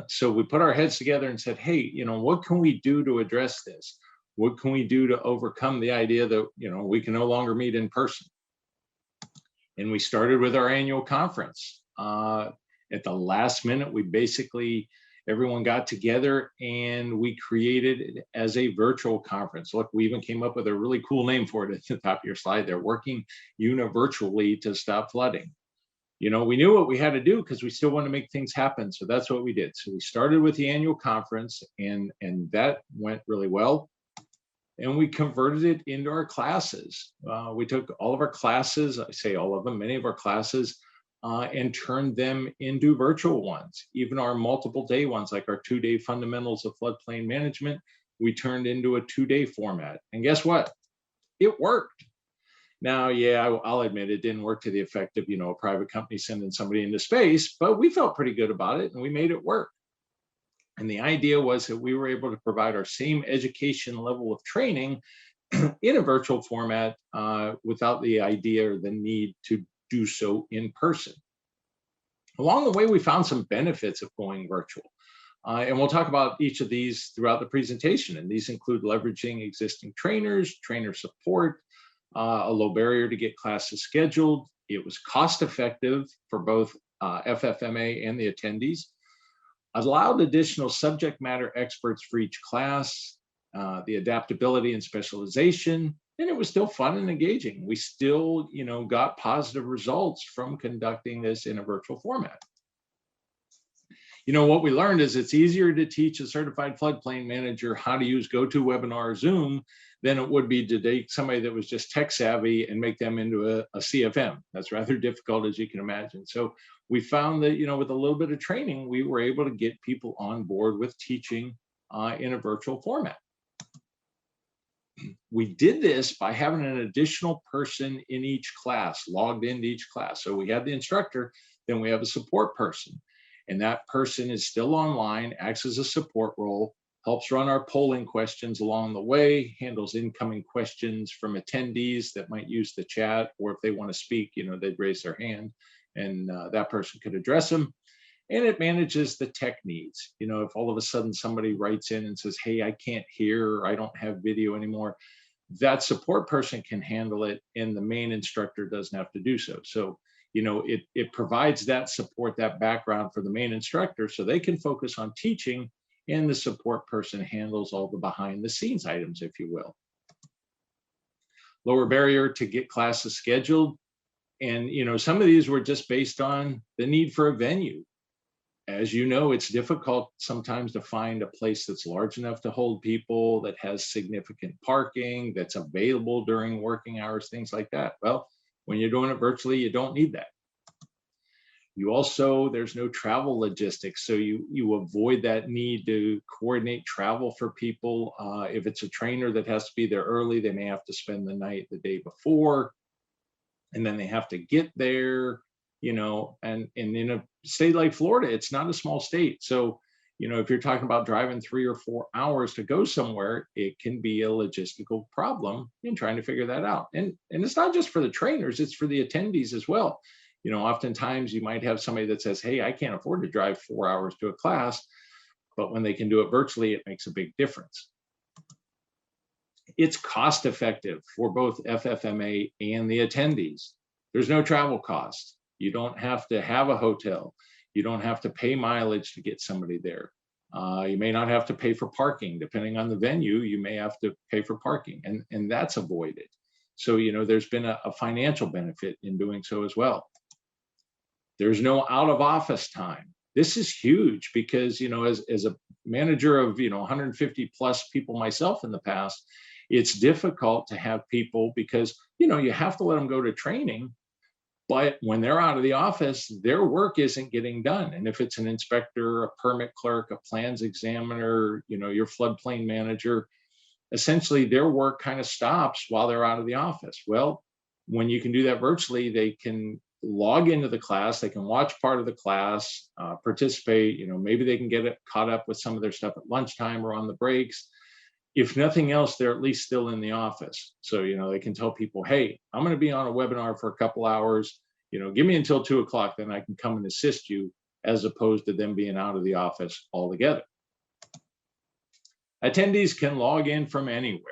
D: So we put our heads together and said, hey, what can we do to address this? What can we do to overcome the idea that, we can no longer meet in person? And we started with our annual conference. At the last minute, everyone got together and we created it as a virtual conference. Look, we even came up with a really cool name for it at the top of your slide. They're working univirtually to stop flooding. We knew what we had to do because we still want to make things happen. So that's what we did. So we started with the annual conference, and that went really well. And we converted it into our classes. We took all of our classes, I say all of them, many of our classes, and turned them into virtual ones. Even our multiple day ones, like our 2-day fundamentals of floodplain management, we turned into a 2-day format. And guess what? It worked. Now, yeah, I'll admit it didn't work to the effect of, a private company sending somebody into space, but we felt pretty good about it and we made it work. And the idea was that we were able to provide our same education level of training in a virtual format without the idea or the need to do so in person. Along the way, we found some benefits of going virtual. And we'll talk about each of these throughout the presentation. And these include leveraging existing trainers, trainer support, a low barrier to get classes scheduled. It was cost effective for both FFMA and the attendees. Allowed additional subject matter experts for each class, the adaptability and specialization, and it was still fun and engaging. We still, got positive results from conducting this in a virtual format. What we learned is it's easier to teach a certified floodplain manager how to use GoToWebinar or Zoom than it would be to take somebody that was just tech savvy and make them into a CFM. That's rather difficult, as you can imagine. So we found that, with a little bit of training, we were able to get people on board with teaching in a virtual format. We did this by having an additional person in each class, logged into each class. So we have the instructor, then we have a support person. And that person is still online, acts as a support role, helps run our polling questions along the way, handles incoming questions from attendees that might use the chat, or if they want to speak, they'd raise their hand and that person could address them. And it manages the tech needs. If all of a sudden somebody writes in and says, hey, I can't hear, or I don't have video anymore, that support person can handle it and the main instructor doesn't have to do so. So, it provides that support, that background for the main instructor so they can focus on teaching, and the support person handles all the behind the scenes items, if you will. Lower barrier to get classes scheduled. And, some of these were just based on the need for a venue. As you know, it's difficult sometimes to find a place that's large enough to hold people, that has significant parking, that's available during working hours, things like that. Well, when you're doing it virtually, you don't need that. There's no travel logistics, so you avoid that need to coordinate travel for people. If it's a trainer that has to be there early, they may have to spend the night the day before, and then they have to get there, and in a state like Florida, it's not a small state. So, if you're talking about driving 3 or 4 hours to go somewhere, it can be a logistical problem in trying to figure that out. And it's not just for the trainers, it's for the attendees as well. Oftentimes you might have somebody that says, hey, I can't afford to drive 4 hours to a class, but when they can do it virtually, it makes a big difference. It's cost effective for both FFMA and the attendees. There's no travel cost. You don't have to have a hotel. You don't have to pay mileage to get somebody there. You may not have to pay for parking. Depending on the venue, you may have to pay for parking, and that's avoided. So, there's been a financial benefit in doing so as well. There's no out of office time. This is huge because, as a manager of, 150 plus people myself in the past, it's difficult to have people because, you have to let them go to training. But when they're out of the office, their work isn't getting done. And if it's an inspector, a permit clerk, a plans examiner, your floodplain manager, essentially their work kind of stops while they're out of the office. Well, when you can do that virtually, they can log into the class, they can watch part of the class, participate, maybe they can get caught up with some of their stuff at lunchtime or on the breaks. If nothing else, they're at least still in the office. So, they can tell people, hey, I'm going to be on a webinar for a couple hours, give me until 2 o'clock, then I can come and assist you, as opposed to them being out of the office altogether. Attendees can log in from anywhere.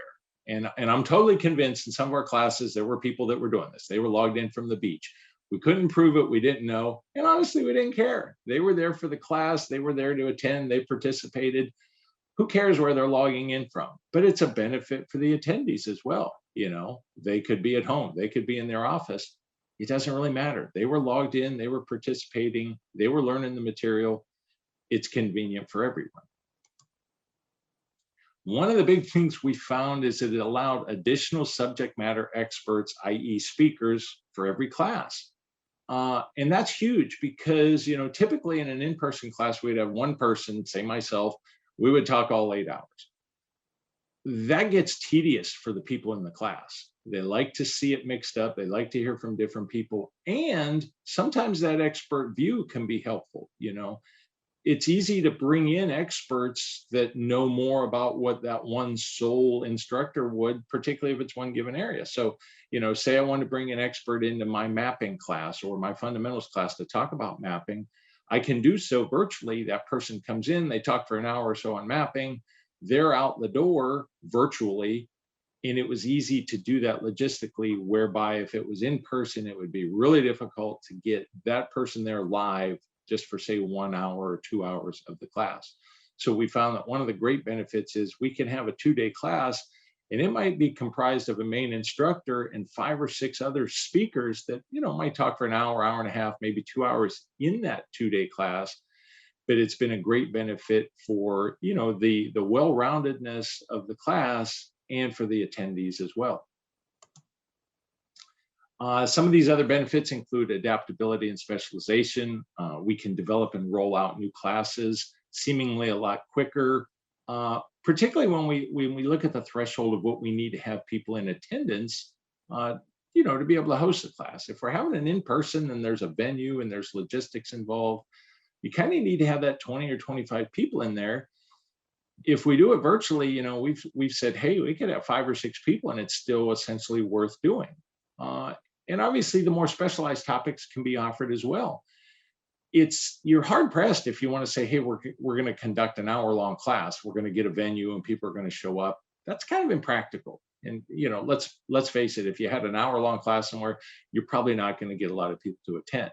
D: And I'm totally convinced in some of our classes, there were people that were doing this. They were logged in from the beach. We couldn't prove it. We didn't know. And honestly, we didn't care. They were there for the class. They were there to attend. They participated. Who cares where they're logging in from? But it's a benefit for the attendees as well. They could be at home. They could be in their office. It doesn't really matter. They were logged in. They were participating. They were learning the material. It's convenient for everyone. One of the big things we found is that it allowed additional subject matter experts, i.e. speakers, for every class. And that's huge because, typically in an in-person class, we'd have one person, say myself, we would talk all 8 hours. That gets tedious for the people in the class. They like to see it mixed up. They like to hear from different people. And sometimes that expert view can be helpful. It's easy to bring in experts that know more about what that one sole instructor would, particularly if it's one given area. So, say I want to bring an expert into my mapping class or my fundamentals class to talk about mapping. I can do so virtually. That person comes in, they talk for an hour or so on mapping, they're out the door virtually. And it was easy to do that logistically, whereby if it was in person, it would be really difficult to get that person there live just for say 1 hour or 2 hours of the class. So we found that one of the great benefits is we can have a 2-day class, and it might be comprised of a main instructor and 5 or 6 other speakers that, might talk for an hour, hour and a half, maybe 2 hours in that 2-day class. But it's been a great benefit for, the well-roundedness of the class and for the attendees as well. Some of these other benefits include adaptability and specialization. We can develop and roll out new classes seemingly a lot quicker, particularly when we look at the threshold of what we need to have people in attendance, to be able to host a class. If we're having an in-person and there's a venue and there's logistics involved, you kind of need to have that 20 or 25 people in there. If we do it virtually, we've said, hey, we could have 5 or 6 people and it's still essentially worth doing. And obviously, the more specialized topics can be offered as well. You're hard pressed if you want to say, hey, we're going to conduct an hour-long class. We're going to get a venue and people are going to show up. That's kind of impractical. And let's face it, if you had an hour-long class somewhere, you're probably not going to get a lot of people to attend.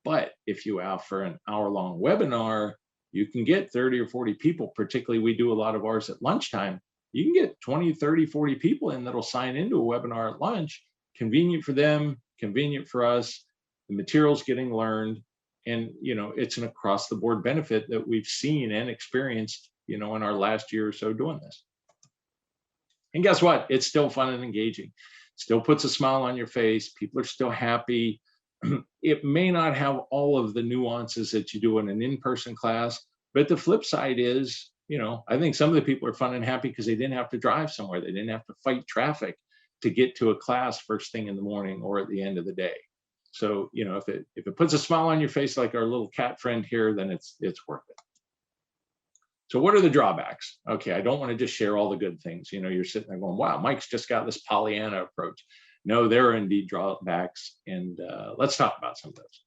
D: But if you offer an hour-long webinar, you can get 30 or 40 people. Particularly, we do a lot of ours at lunchtime. You can get 20, 30, 40 people in that'll sign into a webinar at lunch. Convenient for them, convenient for us, the material's getting learned, and it's an across the board benefit that we've seen and experienced, in our last year or so doing this. And guess what? It's still fun and engaging. Still puts a smile on your face. People are still happy. It may not have all of the nuances that you do in an in-person class, but the flip side is, I think some of the people are fun and happy because they didn't have to drive somewhere. They didn't have to fight traffic to get to a class first thing in the morning or at the end of the day. So, if it puts a smile on your face like our little cat friend here, then it's worth it. So what are the drawbacks? Okay, I don't want to just share all the good things. You're sitting there going, wow, Mike's just got this Pollyanna approach. No, there are indeed drawbacks. And let's talk about some of those.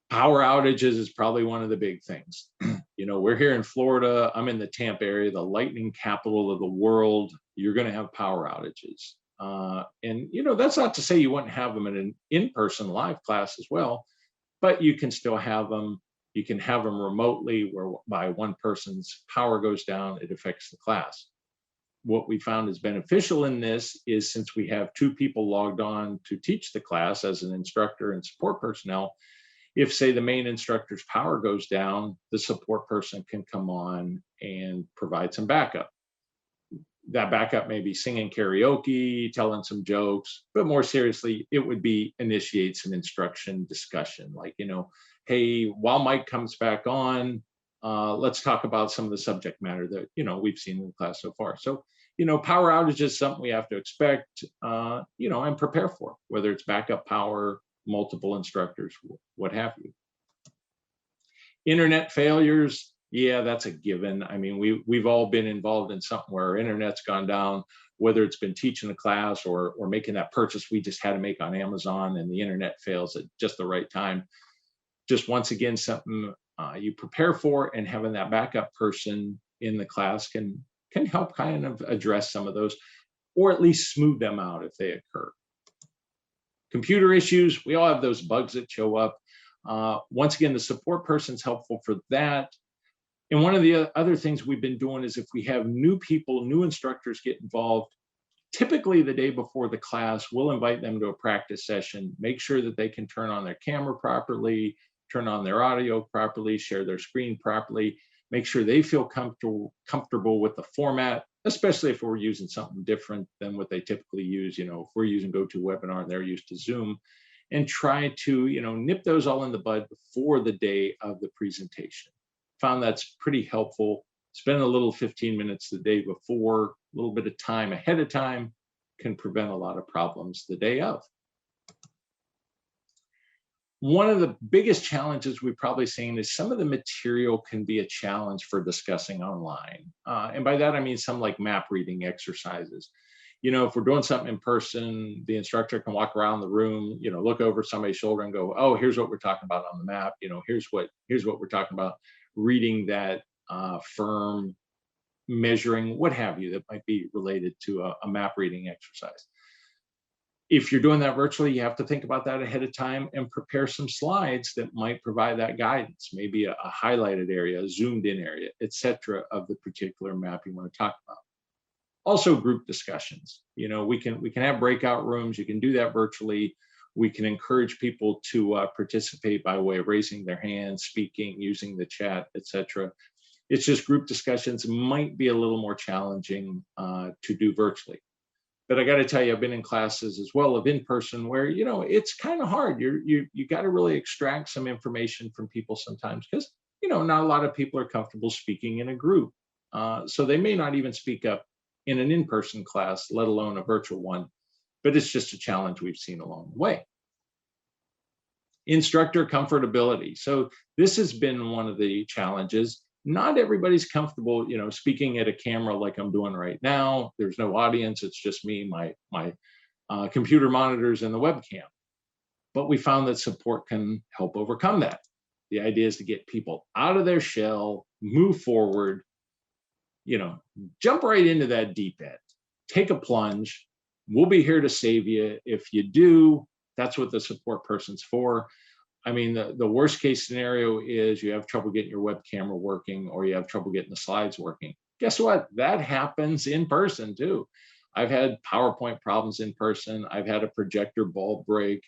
D: Power outages is probably one of the big things. We're here in Florida. I'm in the Tampa area, the lightning capital of the world. You're going to have power outages. And that's not to say you wouldn't have them in an in-person live class as well, but you can still have them You can have them remotely whereby one person's power goes down, it affects the class. What we found is beneficial in this is since we have 2 people logged on to teach the class as an instructor and support personnel, if say the main instructor's power goes down, the support person can come on and provide some backup. That backup may be singing karaoke, telling some jokes, but more seriously, it would be initiate some instruction discussion. Like, hey, while Mike comes back on, let's talk about some of the subject matter that, we've seen in the class so far. So, power outage is something we have to expect, and prepare for, whether it's backup power, multiple instructors, what have you. Internet failures, yeah, that's a given. I mean, we've all been involved in something where our internet's gone down, whether it's been teaching a class or making that purchase we just had to make on Amazon and the internet fails at just the right time. Just once again, something you prepare for, and having that backup person in the class can help kind of address some of those, or at least smooth them out if they occur. Computer issues, we all have those bugs that show up. Once again, the support person's helpful for that. And one of the other things we've been doing is if we have new people, new instructors get involved, typically the day before the class, we'll invite them to a practice session, make sure that they can turn on their camera properly, turn on their audio properly, share their screen properly, make sure they feel comfortable with the format, especially if we're using something different than what they typically use. If we're using GoToWebinar and they're used to Zoom, and try to, nip those all in the bud before the day of the presentation. Found that's pretty helpful. Spend a little 15 minutes the day before, a little bit of time ahead of time can prevent a lot of problems the day of. One of the biggest challenges we've probably seen is some of the material can be a challenge for discussing online. And by that, I mean some like map reading exercises. If we're doing something in person, the instructor can walk around the room, look over somebody's shoulder and go, oh, here's what we're talking about on the map. Here's what we're talking about. Reading that firm, measuring, what have you, that might be related to a map reading exercise. If you're doing that virtually, you have to think about that ahead of time and prepare some slides that might provide that guidance, maybe a highlighted area, a zoomed in area, etc., of the particular map you want to talk about. Also, group discussions. We can have breakout rooms. You can do that virtually. We can encourage people to participate by way of raising their hands, speaking, using the chat, etc. It's just group discussions might be a little more challenging to do virtually. But I got to tell you, I've been in classes as well of in person where it's kind of hard. You got to really extract some information from people sometimes because not a lot of people are comfortable speaking in a group, so they may not even speak up in an in-person class, let alone a virtual one. But it's just a challenge we've seen along the way. Instructor comfortability. So this has been one of the challenges. Not everybody's comfortable, speaking at a camera like I'm doing right now. There's no audience. It's just me, my computer monitors, and the webcam. But we found that support can help overcome that. The idea is to get people out of their shell, move forward, jump right into that deep end, take a plunge. We'll be here to save you. If you do, that's what the support person's for. I mean, the worst case scenario is you have trouble getting your web camera working or you have trouble getting the slides working. Guess what? That happens in person too. I've had PowerPoint problems in person. I've had a projector bulb break.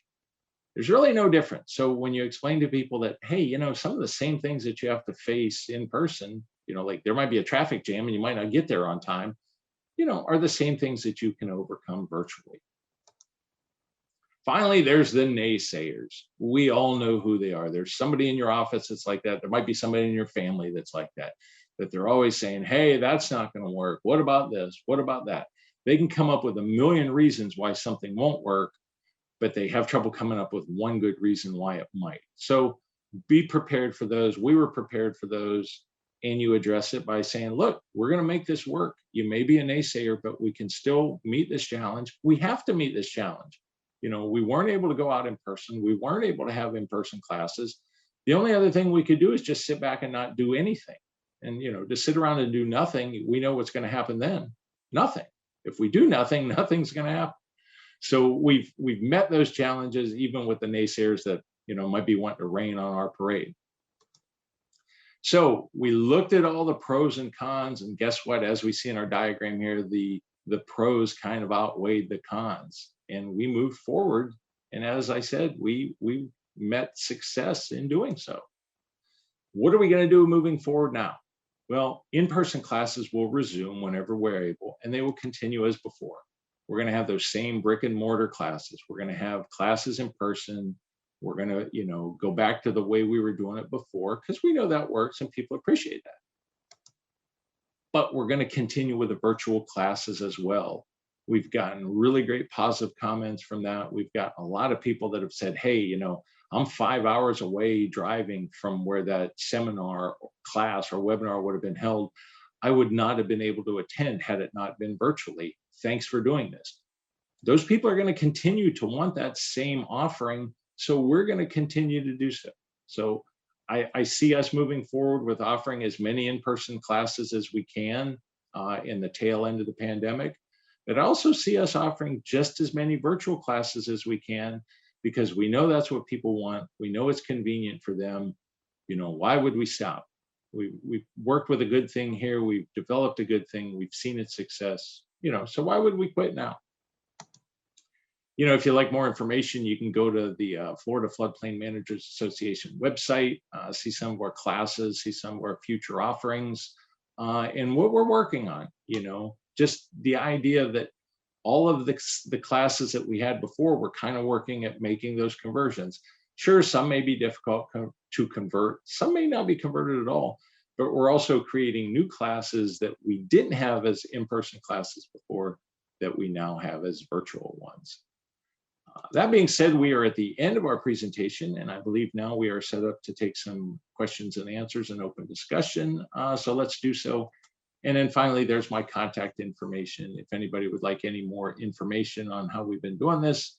D: There's really no difference. So when you explain to people that, hey, some of the same things that you have to face in person, like there might be a traffic jam and you might not get there on time, are the same things that you can overcome virtually. Finally, there's the naysayers. We all know who they are. There's somebody in your office that's like that. There might be somebody in your family that's like that they're always saying, hey, that's not going to work. What about this? What about that? They can come up with a million reasons why something won't work, but they have trouble coming up with one good reason why it might. So be prepared for those. We were prepared for those. And you address it by saying, look, we're going to make this work. You may be a naysayer, but we can still meet this challenge. We have to meet this challenge. We weren't able to go out in person. We weren't able to have in-person classes. The only other thing we could do is just sit back and not do anything. And, to sit around and do nothing, we know what's going to happen then. Nothing. If we do nothing, nothing's going to happen. So we've met those challenges, even with the naysayers that, might be wanting to rain on our parade. So we looked at all the pros and cons, and guess what? As we see in our diagram here, the pros kind of outweighed the cons, and we moved forward. And as I said, we met success in doing so. What are we going to do moving forward now? Well, in-person classes will resume whenever we're able, and they will continue as before. We're going to have those same brick and mortar classes. We're going to have classes in person. We're going to, go back to the way we were doing it before, because we know that works and people appreciate that. But we're going to continue with the virtual classes as well. We've gotten really great positive comments from that. We've got a lot of people that have said, hey, I'm 5 hours away driving from where that seminar or class or webinar would have been held. I would not have been able to attend had it not been virtually. Thanks for doing this. Those people are going to continue to want that same offering, so we're going to continue to do so. So I see us moving forward with offering as many in-person classes as we can in the tail end of the pandemic. But I also see us offering just as many virtual classes as we can, because we know that's what people want. We know it's convenient for them. Why would we stop? We've worked with a good thing here. We've developed a good thing. We've seen its success, so why would we quit now? If you'd like more information, you can go to the Florida Floodplain Managers Association website, see some of our classes, see some of our future offerings, and what we're working on. Just the idea that all of the classes that we had before, we're kind of working at making those conversions. Sure, some may be difficult to convert, some may not be converted at all, but we're also creating new classes that we didn't have as in-person classes before that we now have as virtual ones. That being said, we are at the end of our presentation, and I believe now we are set up to take some questions and answers and open discussion. So let's do so. And then finally, there's my contact information. If anybody would like any more information on how we've been doing this,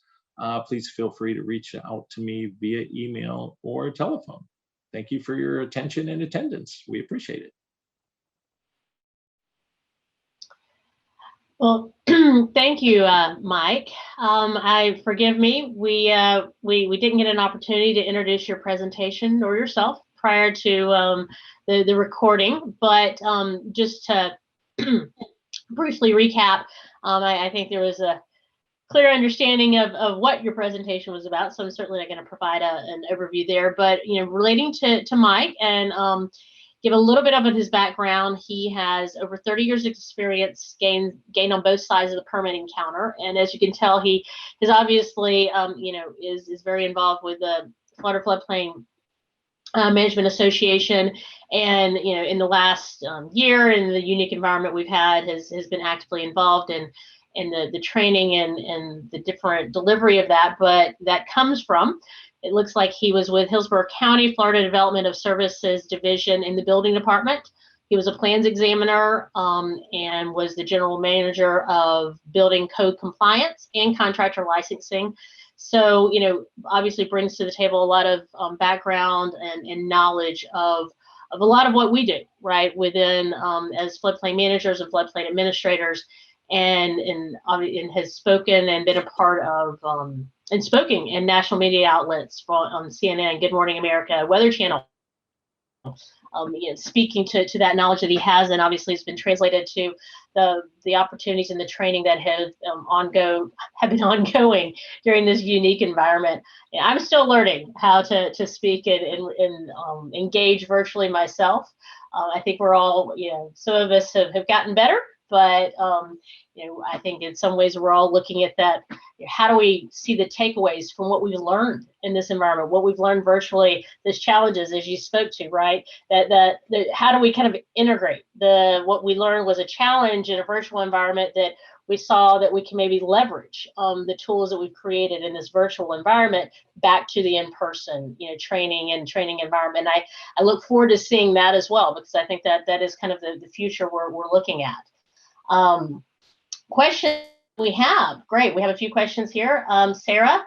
D: please feel free to reach out to me via email or telephone. Thank you for your attention and attendance. We appreciate it.
A: Well, thank you, Mike. Forgive me, we didn't get an opportunity to introduce your presentation or yourself prior to the recording, but just to briefly recap, I think there was a clear understanding of what your presentation was about, so I'm certainly not going to provide an overview there, but relating to Mike and give a little bit of his background. He has over 30 years of experience gained on both sides of the permitting counter. And as you can tell, he is obviously, is very involved with the Florida Floodplain Management Association. And, in the last year, in the unique environment we've had, has been actively involved in the training and the different delivery of that. But that comes from, it looks like he was with Hillsborough County, Florida Development of Services Division in the building department. He was a plans examiner and was the general manager of building code compliance and contractor licensing. So, obviously brings to the table a lot of background and knowledge of a lot of what we do, right, within as floodplain managers and floodplain administrators, and has spoken and been a part of and spoken in national media outlets on CNN, Good Morning America, Weather Channel, speaking to that knowledge that he has, and obviously it's been translated to the opportunities and the training that have been ongoing during this unique environment. I'm still learning how to speak and engage virtually myself. I think we're all, some of us have gotten better, but I think in some ways we're all looking at that. How do we see the takeaways from what we've learned in this environment, what we've learned virtually, those challenges as you spoke to, right? That how do we kind of integrate what we learned was a challenge in a virtual environment that we saw that we can maybe leverage the tools that we've created in this virtual environment back to the in-person, training environment. I look forward to seeing that as well, because I think that is kind of the future we're looking at. Question we have, great, we have a few questions here. Sarah,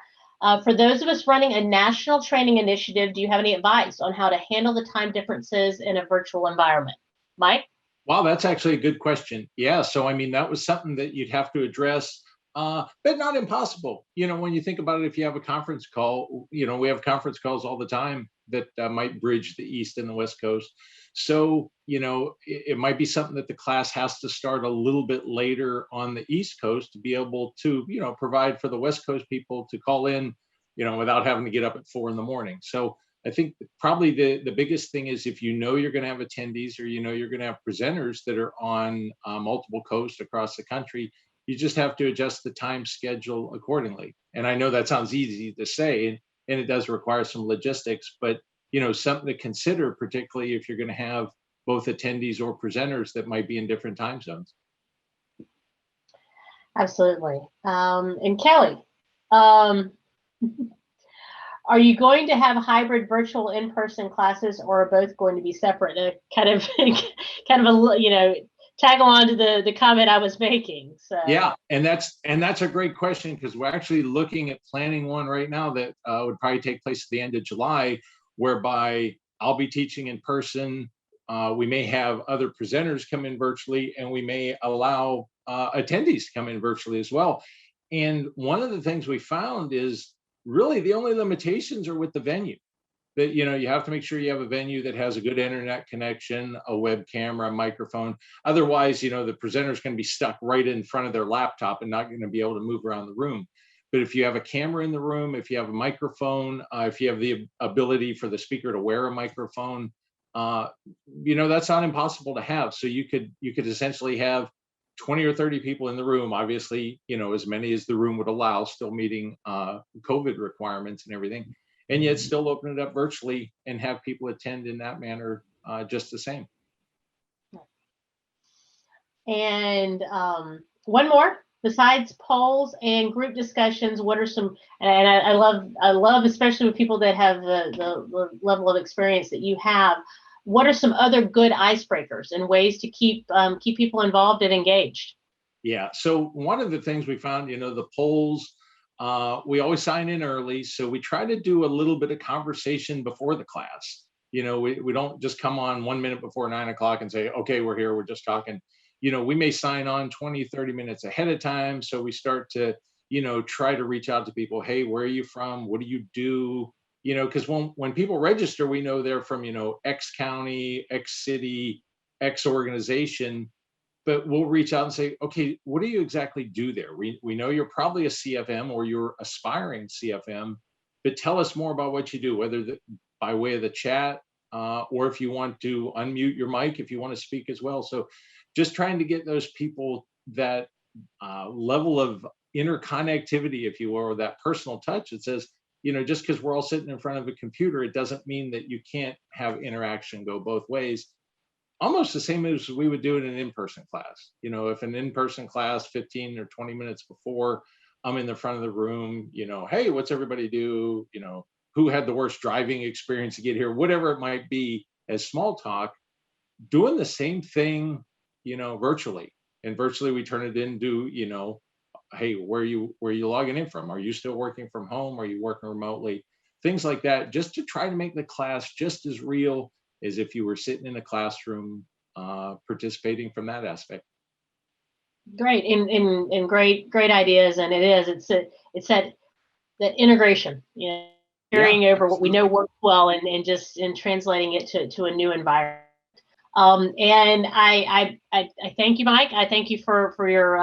A: for those of us running a national training initiative, do you have any advice on how to handle the time differences in a virtual environment? Mike?
D: Wow, that's actually a good question. Yeah, so I mean, that was something that you'd have to address but not impossible. When you think about it, if you have a conference call, we have conference calls all the time that might bridge the East and the West Coast. So, it might be something that the class has to start a little bit later on the East Coast to be able to, provide for the West Coast people to call in, without having to get up at 4 a.m. So I think probably the biggest thing is if you're going to have attendees or you're going to have presenters that are on multiple coasts across the country, you just have to adjust the time schedule accordingly. And I know that sounds easy to say, and it does require some logistics, but something to consider, particularly if you're going to have both attendees or presenters that might be in different time zones.
A: Absolutely. And Kelly, are you going to have hybrid virtual in-person classes, or are both going to be separate? Kind of tag along to the comment I was making. So
D: yeah, and that's a great question, because we're actually looking at planning one right now that would probably take place at the end of July, whereby I'll be teaching in person. We may have other presenters come in virtually, and we may allow attendees to come in virtually as well. And one of the things we found is really the only limitations are with the venue. That you have to make sure you have a venue that has a good internet connection, a webcam, a microphone. Otherwise, the presenter's going to be stuck right in front of their laptop and not going to be able to move around the room. But if you have a camera in the room, if you have a microphone, if you have the ability for the speaker to wear a microphone, that's not impossible to have. So you could essentially have 20 or 30 people in the room, obviously, as many as the room would allow, still meeting COVID requirements and everything, and yet still open it up virtually and have people attend in that manner just the same.
A: And one more. Besides polls and group discussions, what are some, and I love especially with people that have the level of experience that you have, what are some other good icebreakers and ways to keep people involved and engaged?
D: Yeah, so one of the things we found, the polls, we always sign in early, so we try to do a little bit of conversation before the class. We don't just come on 1 minute before 9 o'clock and say, okay, we're here, we're just talking. We may sign on 20, 30 minutes ahead of time. So we start to, try to reach out to people. Hey, where are you from? What do you do? Because when people register, we know they're from, X county, X city, X organization, but we'll reach out and say, okay, what do you exactly do there? We know you're probably a CFM or you're aspiring CFM, but tell us more about what you do, whether by way of the chat or if you want to unmute your mic, if you want to speak as well. So just trying to get those people that level of interconnectivity, if you will, or that personal touch that says, just because we're all sitting in front of a computer, it doesn't mean that you can't have interaction go both ways. Almost the same as we would do in an in-person class. If an in-person class 15 or 20 minutes before I'm in the front of the room, hey, what's everybody do? Who had the worst driving experience to get here? Whatever it might be as small talk, doing the same thing virtually. And virtually we turn it into, hey, where are you logging in from? Are you still working from home? Are you working remotely? Things like that, just to try to make the class just as real as if you were sitting in a classroom participating from that aspect.
A: Great, and great ideas. And it's that integration, carrying over what we know works well and just translating it to a new environment. And I thank you, Mike. I thank you for your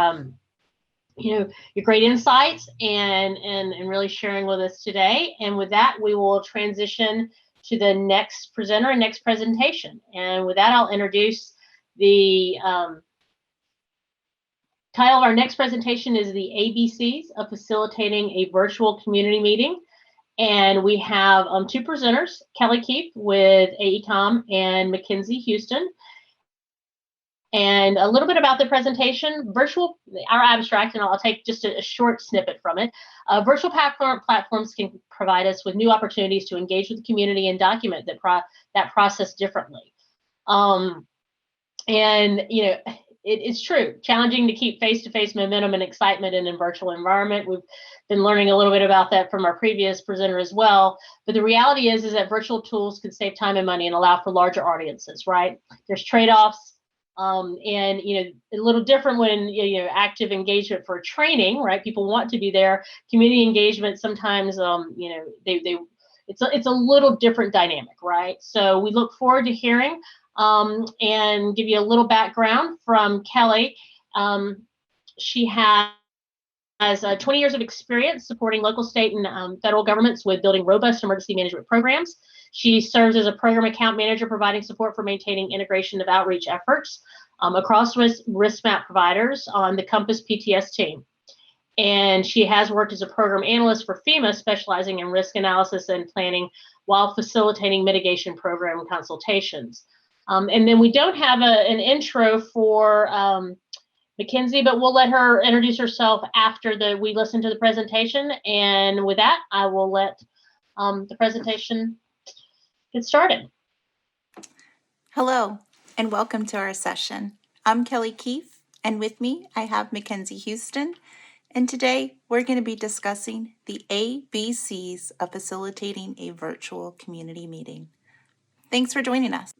A: your great insights and really sharing with us today. And with that, we will transition to the next presenter and next presentation. And with that, I'll introduce the title of our next presentation is the ABCs of Facilitating a Virtual Community Meeting. And we have two presenters, Kelly Keefe with AECOM and Mackenzie Houston. And a little bit about the presentation, our abstract, and I'll take just a short snippet from it. Virtual platforms can provide us with new opportunities to engage with the community and document that process differently. It's true, challenging to keep face-to-face momentum and excitement in a virtual environment. We've been learning a little bit about that from our previous presenter as well. But the reality is that virtual tools can save time and money and allow for larger audiences, right? There's trade-offs. And, a little different when, active engagement for training, right? People want to be there. Community engagement sometimes, it's a little different dynamic, right? So we look forward to hearing and give you a little background from Kelly. She has 20 years of experience supporting local, state, and federal governments with building robust emergency management programs. She serves as a program account manager, providing support for maintaining integration of outreach efforts across risk map providers on the Compass PTS team. And she has worked as a program analyst for FEMA, specializing in risk analysis and planning while facilitating mitigation program consultations. And then we don't have an intro for Mackenzie, but we'll let her introduce herself after we listen to the presentation. And with that, I will let the presentation get started.
E: Hello, and welcome to our session. I'm Kelly Keefe, and with me, I have Mackenzie Houston. And today, we're going to be discussing the ABCs of facilitating a virtual community meeting. Thanks for joining us.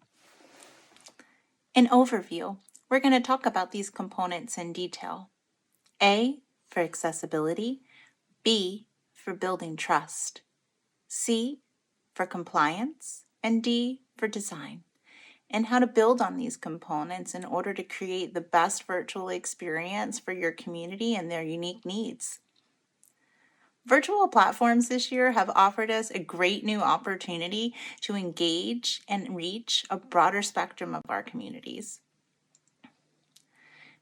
E: An overview. We're going to talk about these components in detail. A, for accessibility. B, for building trust. C, for compliance. And D, for design. And how to build on these components in order to create the best virtual experience for your community and their unique needs. Virtual platforms this year have offered us a great new opportunity to engage and reach a broader spectrum of our communities.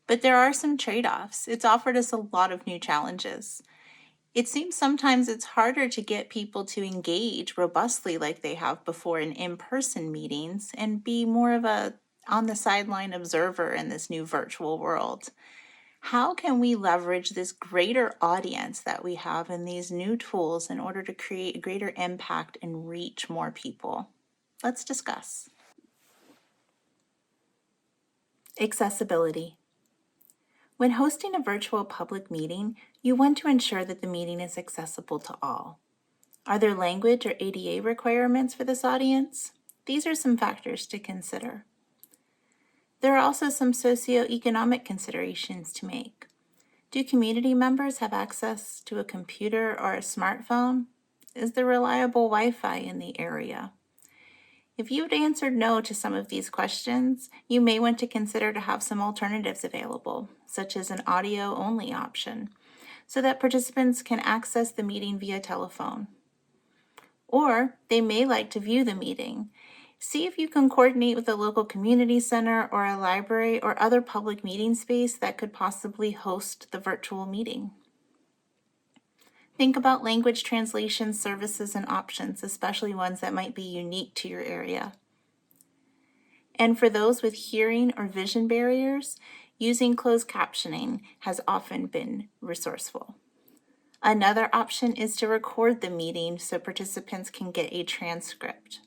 E: But there are some trade-offs. It's offered us a lot of new challenges. It seems sometimes it's harder to get people to engage robustly like they have before in in-person meetings and be more of a on-the-sideline observer in this new virtual world. How can we leverage this greater audience that we have in these new tools in order to create a greater impact and reach more people? Let's discuss. Accessibility. When hosting a virtual public meeting, you want to ensure that the meeting is accessible to all. Are there language or ADA requirements for this audience? These are some factors to consider. There are also some socioeconomic considerations to make. Do community members have access to a computer or a smartphone? Is there reliable Wi-Fi in the area? If you've answered no to some of these questions, you may want to consider to have some alternatives available, such as an audio-only option, so that participants can access the meeting via telephone. Or they may like to view the meeting. See if you can coordinate with a local community center or a library or other public meeting space that could possibly host the virtual meeting. Think about language translation services and options, especially ones that might be unique to your area. And for those with hearing or vision barriers, using closed captioning has often been resourceful. Another option is to record the meeting so participants can get a transcript.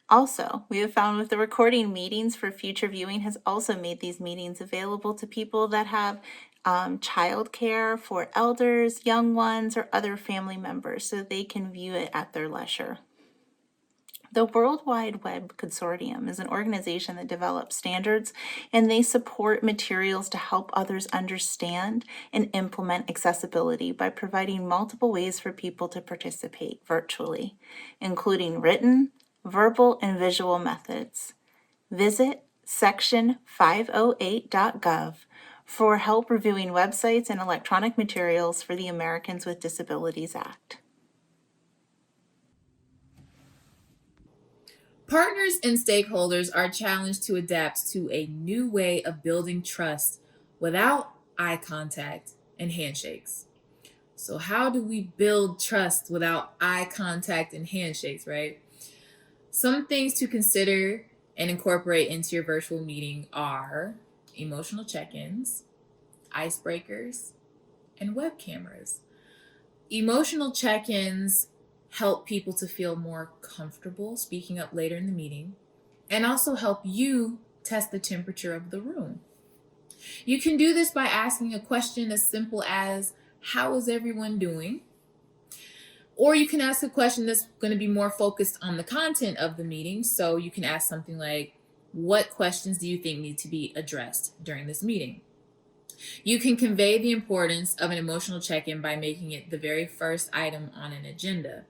E: Also, we have found with the recording meetings for future viewing has also made these meetings available to people that have childcare for elders, young ones, or other family members so they can view it at their leisure. The World Wide Web Consortium is an organization that develops standards, and they support materials to help others understand and implement accessibility by providing multiple ways for people to participate virtually, including written, verbal, and visual methods. Visit section 508.gov for help reviewing websites and electronic materials for the Americans with Disabilities Act.
F: Partners and stakeholders are challenged to adapt to a new way of building trust without eye contact and handshakes. So how do we build trust without eye contact and handshakes, right? Some things to consider and incorporate into your virtual meeting are emotional check-ins, icebreakers, and web cameras. Emotional check-ins help people to feel more comfortable speaking up later in the meeting and also help you test the temperature of the room. You can do this by asking a question as simple as, how is everyone doing? Or you can ask a question that's going to be more focused on the content of the meeting. So you can ask something like, What questions do you think need to be addressed during this meeting? You can convey the importance of an emotional check-in by making it the very first item on an agenda.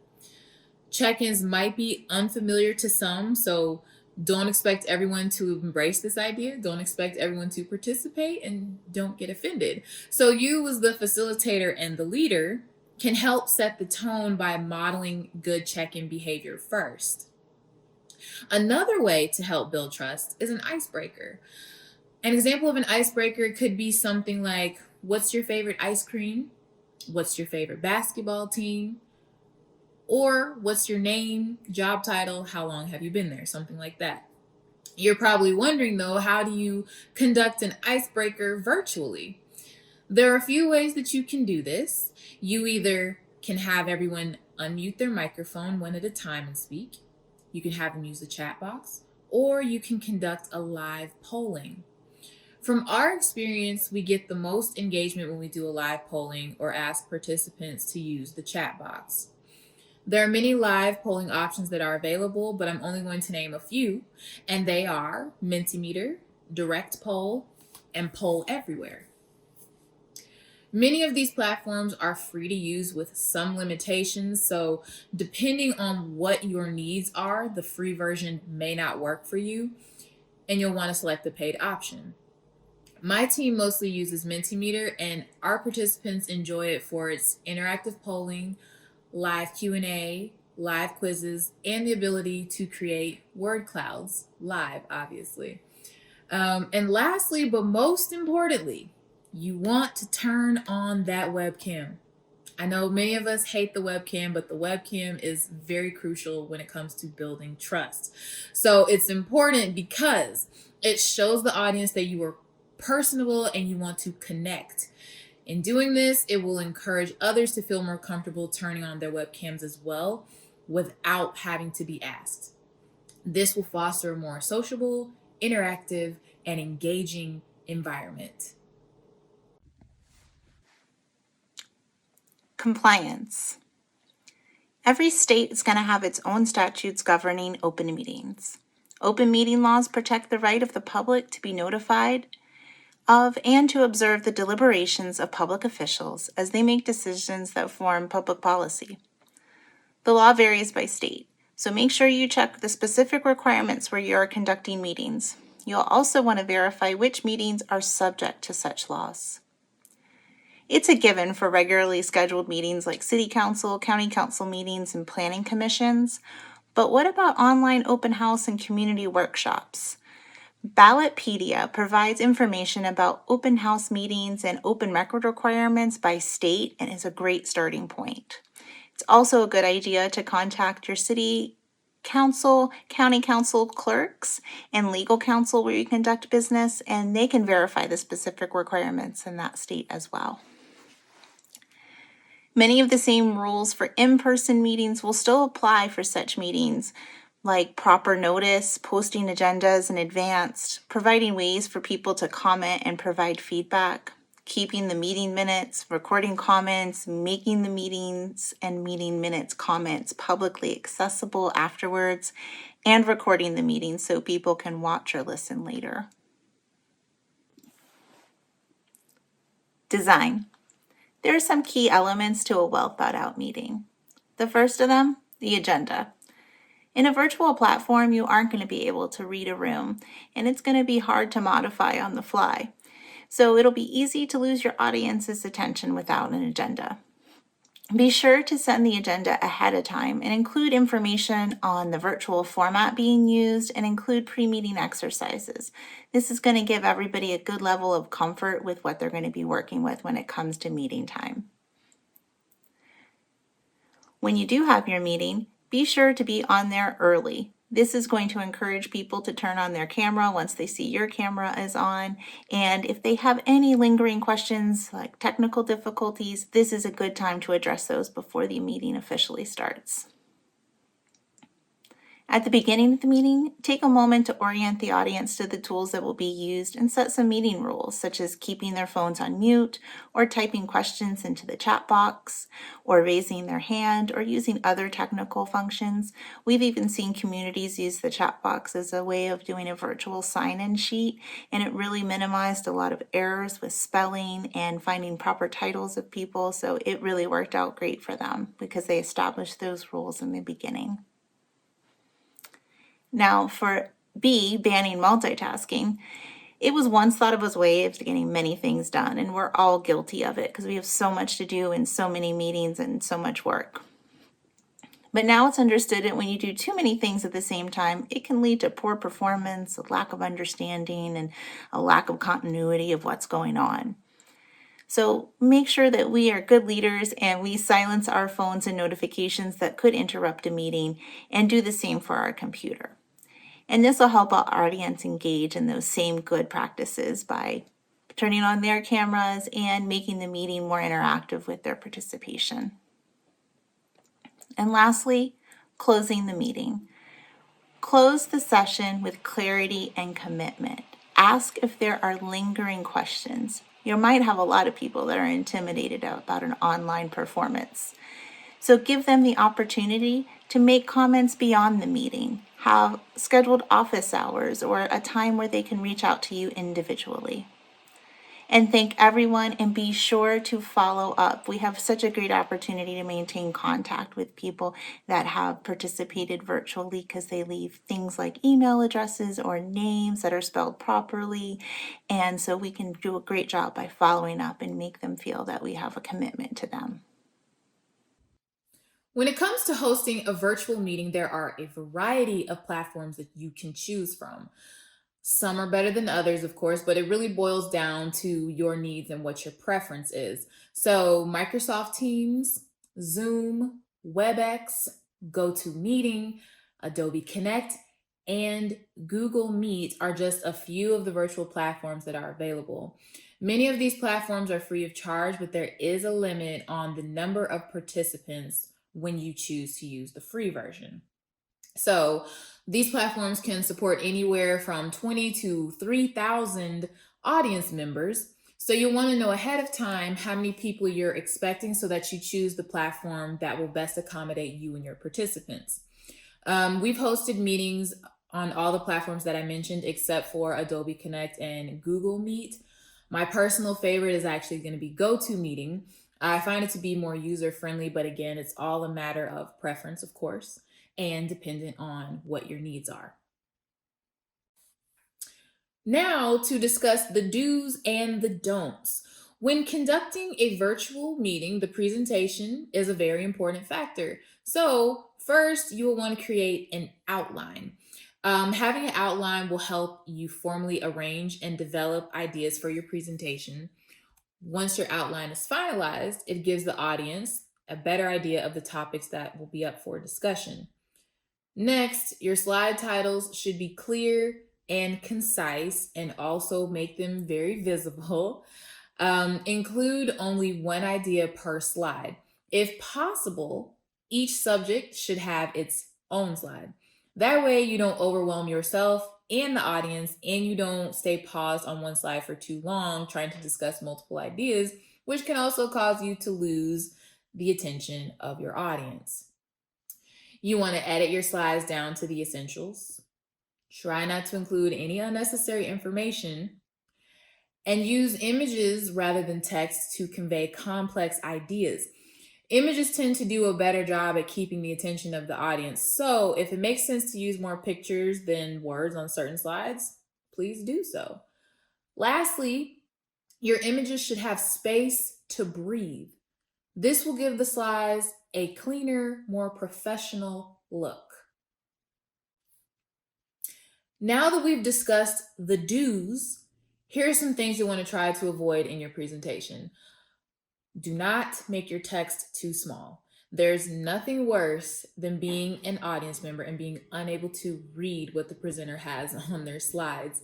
F: Check-ins might be unfamiliar to some, so don't expect everyone to embrace this idea. Don't expect everyone to participate, and don't get offended. So you, as the facilitator and the leader, can help set the tone by modeling good check-in behavior first. Another way to help build trust is an icebreaker. An example of an icebreaker could be something like, what's your favorite ice cream? What's your favorite basketball team? Or what's your name, job title, how long have you been there? Something like that. You're probably wondering though, how do you conduct an icebreaker virtually? There are a few ways that you can do this. You either can have everyone unmute their microphone one at a time and speak. You can have them use the chat box, or you can conduct a live polling. From our experience, we get the most engagement when we do a live polling or ask participants to use the chat box. There are many live polling options that are available, but I'm only going to name a few, and they are Mentimeter, Direct Poll, and Poll Everywhere. Many of these platforms are free to use with some limitations, so depending on what your needs are, the free version may not work for you, and you'll want to select the paid option. My team mostly uses Mentimeter, and our participants enjoy it for its interactive polling, live Q&A, live quizzes, and the ability to create word clouds live, obviously. And lastly, but most importantly, you want to turn on that webcam. I know many of us hate the webcam, but the webcam is very crucial when it comes to building trust. So it's important because it shows the audience that you are personable and you want to connect. In doing this, it will encourage others to feel more comfortable turning on their webcams as well without having to be asked. This will foster a more sociable, interactive, and engaging environment.
E: Compliance. Every state is going to have its own statutes governing open meetings. Open meeting laws protect the right of the public to be notified of and to observe the deliberations of public officials as they make decisions that form public policy. The law varies by state, so make sure you check the specific requirements where you are conducting meetings. You'll also want to verify which meetings are subject to such laws. It's a given for regularly scheduled meetings like city council, county council meetings, and planning commissions, but what about online open house and community workshops? Ballotpedia provides information about open house meetings and open record requirements by state and is a great starting point. It's also a good idea to contact your city council, county council clerks, and legal counsel where you conduct business, and they can verify the specific requirements in that state as well. Many of the same rules for in-person meetings will still apply for such meetings, like proper notice, posting agendas in advance, providing ways for people to comment and provide feedback, keeping the meeting minutes, recording comments, making the meetings and meeting minutes comments publicly accessible afterwards, and recording the meeting so people can watch or listen later. Design. There are some key elements to a well thought out meeting. The first of them, the agenda. In a virtual platform, you aren't going to be able to read a room, and it's going to be hard to modify on the fly. So it'll be easy to lose your audience's attention without an agenda. Be sure to send the agenda ahead of time and include information on the virtual format being used and include pre-meeting exercises. This is going to give everybody a good level of comfort with what they're going to be working with when it comes to meeting time. When you do have your meeting, be sure to be on there early. This is going to encourage people to turn on their camera once they see your camera is on. And if they have any lingering questions like technical difficulties, this is a good time to address those before the meeting officially starts. At the beginning of the meeting, take a moment to orient the audience to the tools that will be used and set some meeting rules, such as keeping their phones on mute, or typing questions into the chat box, or raising their hand, or using other technical functions. We've even seen communities use the chat box as a way of doing a virtual sign-in sheet, and it really minimized a lot of errors with spelling and finding proper titles of people, so it really worked out great for them because they established those rules in the beginning. Now for B, banning multitasking, it was once thought of as a way of getting many things done, and we're all guilty of it because we have so much to do and so many meetings and so much work. But now it's understood that when you do too many things at the same time, it can lead to poor performance, a lack of understanding, and a lack of continuity of what's going on. So make sure that we are good leaders and we silence our phones and notifications that could interrupt a meeting, and do the same for our computer. And this will help our audience engage in those same good practices by turning on their cameras and making the meeting more interactive with their participation. And lastly, closing the meeting. Close the session with clarity and commitment. Ask if there are lingering questions. You might have a lot of people that are intimidated about an online performance. So give them the opportunity to make comments beyond the meeting, have scheduled office hours, or a time where they can reach out to you individually. And thank everyone, and be sure to follow up. We have such a great opportunity to maintain contact with people that have participated virtually because they leave things like email addresses or names that are spelled properly. And so we can do a great job by following up and make them feel that we have a commitment to them.
F: When it comes to hosting a virtual meeting, there are a variety of platforms that you can choose from. Some are better than others, of course, but it really boils down to your needs and what your preference is. So Microsoft Teams, Zoom, WebEx, GoToMeeting, Adobe Connect, and Google Meet are just a few of the virtual platforms that are available. Many of these platforms are free of charge, but there is a limit on the number of participants when you choose to use the free version. So these platforms can support anywhere from 20 to 3,000 audience members. So you'll want to know ahead of time how many people you're expecting so that you choose the platform that will best accommodate you and your participants. We've hosted meetings on all the platforms that I mentioned except for Adobe Connect and Google Meet. My personal favorite is actually going to be GoToMeeting. I find it to be more user-friendly, but again, it's all a matter of preference, of course, and dependent on what your needs are. Now to discuss the do's and the don'ts. When conducting a virtual meeting, the presentation is a very important factor. So first, you will want to create an outline. Having an outline will help you formally arrange and develop ideas for your presentation. Once your outline is finalized, it gives the audience a better idea of the topics that will be up for discussion. Next, your slide titles should be clear and concise and also make them very visible. Include only one idea per slide. If possible, each subject should have its own slide. That way you don't overwhelm yourself and the audience, and you don't stay paused on one slide for too long trying to discuss multiple ideas, which can also cause you to lose the attention of your audience. You want to edit your slides down to the essentials. Try not to include any unnecessary information, and use images rather than text to convey complex ideas. Images tend to do a better job at keeping the attention of the audience. So if it makes sense to use more pictures than words on certain slides, please do so. Lastly, your images should have space to breathe. This will give the slides a cleaner, more professional look. Now that we've discussed the do's, here are some things you want to try to avoid in your presentation. Do not make your text too small. There's nothing worse than being an audience member and being unable to read what the presenter has on their slides.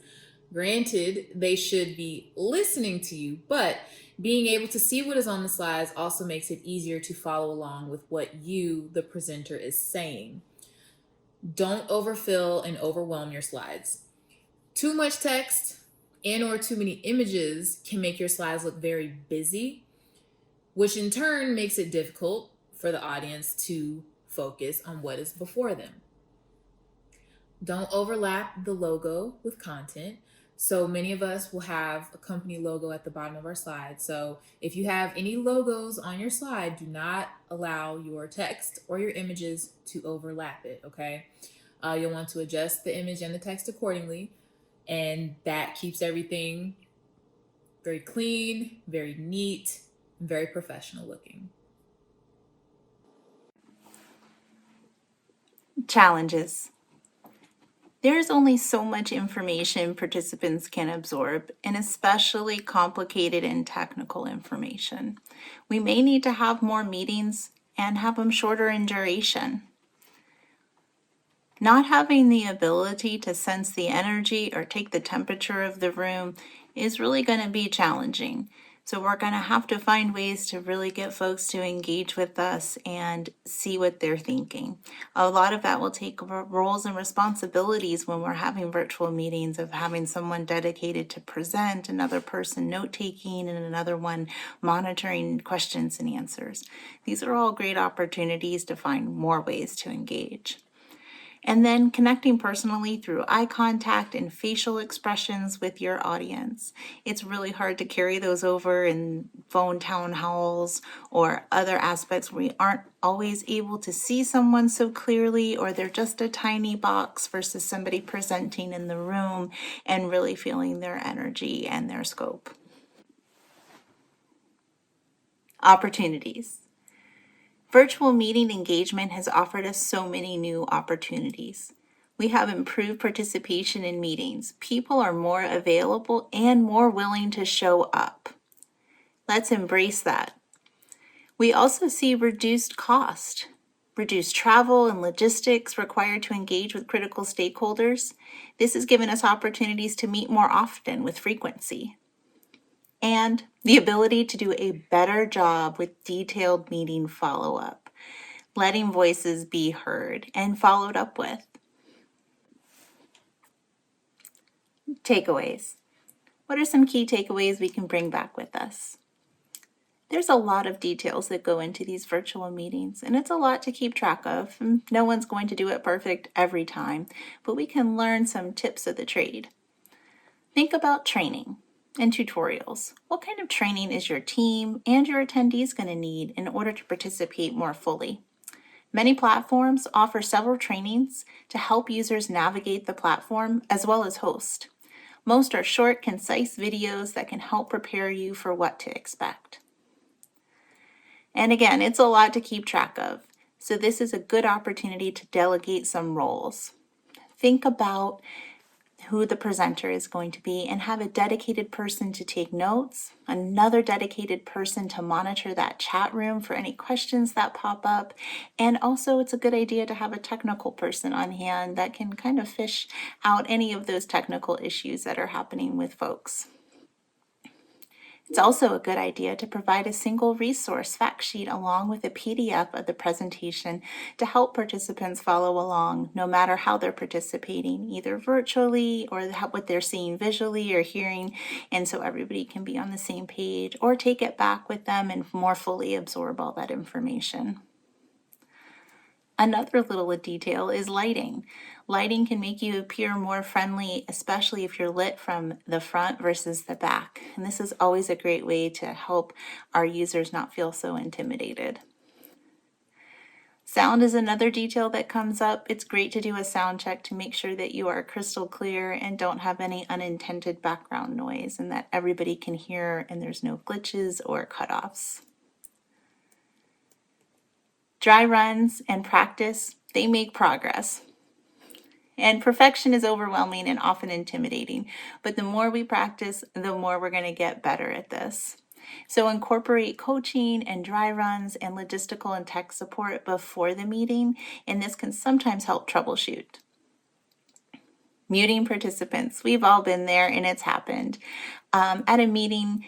F: Granted, they should be listening to you, but being able to see what is on the slides also makes it easier to follow along with what you, the presenter, is saying. Don't overfill and overwhelm your slides. Too much text and or too many images can make your slides look very busy, which in turn makes it difficult for the audience to focus on what is before them. Don't overlap the logo with content. So many of us will have a company logo at the bottom of our slide. So if you have any logos on your slide, do not allow your text or your images to overlap it, okay? You'll want to adjust the image and the text accordingly, and that keeps everything very clean, very neat, and very professional looking.
E: Challenges. There's only so much information participants can absorb, and especially complicated and technical information. We may need to have more meetings and have them shorter in duration. Not having the ability to sense the energy or take the temperature of the room is really going to be challenging. So we're going to have to find ways to really get folks to engage with us and see what they're thinking. A lot of that will take roles and responsibilities when we're having virtual meetings, of having someone dedicated to present, another person note-taking, and another one monitoring questions and answers. These are all great opportunities to find more ways to engage. And then connecting personally through eye contact and facial expressions with your audience. It's really hard to carry those over in phone town halls or other aspects where we aren't always able to see someone so clearly, or they're just a tiny box versus somebody presenting in the room and really feeling their energy and their scope. Opportunities. Virtual meeting engagement has offered us so many new opportunities. We have improved participation in meetings. People are more available and more willing to show up. Let's embrace that. We also see reduced cost, reduced travel and logistics required to engage with critical stakeholders. This has given us opportunities to meet more often with frequency. And the ability to do a better job with detailed meeting follow-up, letting voices be heard and followed up with. Takeaways. What are some key takeaways we can bring back with us? There's a lot of details that go into these virtual meetings, and it's a lot to keep track of. No one's going to do it perfect every time, but we can learn some tips of the trade. Think about training and tutorials. What kind of training is your team and your attendees going to need in order to participate more fully? Many platforms offer several trainings to help users navigate the platform as well as host. Most are short, concise videos that can help prepare you for what to expect. And again, it's a lot to keep track of, so this is a good opportunity to delegate some roles. Think about who the presenter is going to be and have a dedicated person to take notes, another dedicated person to monitor that chat room for any questions that pop up. And also it's a good idea to have a technical person on hand that can kind of fish out any of those technical issues that are happening with folks. It's also a good idea to provide a single resource fact sheet along with a PDF of the presentation to help participants follow along, no matter how they're participating, either virtually or what they're seeing visually or hearing, and so everybody can be on the same page, or take it back with them and more fully absorb all that information. Another little detail is lighting. Lighting can make you appear more friendly, especially if you're lit from the front versus the back. And this is always a great way to help our users not feel so intimidated. Sound is another detail that comes up. It's great to do a sound check to make sure that you are crystal clear and don't have any unintended background noise, and that everybody can hear and there's no glitches or cutoffs. Dry runs and practice, they make progress. And perfection is overwhelming and often intimidating, but the more we practice, the more we're going to get better at this. So incorporate coaching and dry runs and logistical and tech support before the meeting, and this can sometimes help troubleshoot. Muting participants, we've all been there and it's happened. At a meeting,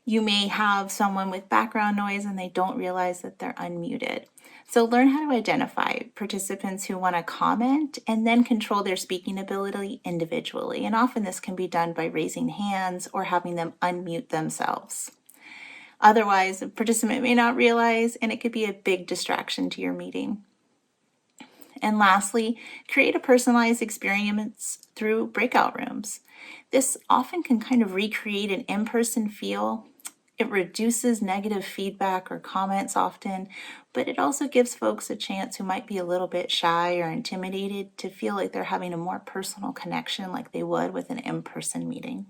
E: You may have someone with background noise and they don't realize that they're unmuted. So learn how to identify participants who want to comment and then control their speaking ability individually. And often this can be done by raising hands or having them unmute themselves. Otherwise, a participant may not realize, and it could be a big distraction to your meeting. And lastly, create a personalized experience through breakout rooms. This often can kind of recreate an in-person feel. It reduces negative feedback or comments often, but it also gives folks a chance who might be a little bit shy or intimidated to feel like they're having a more personal connection like they would with an in-person meeting.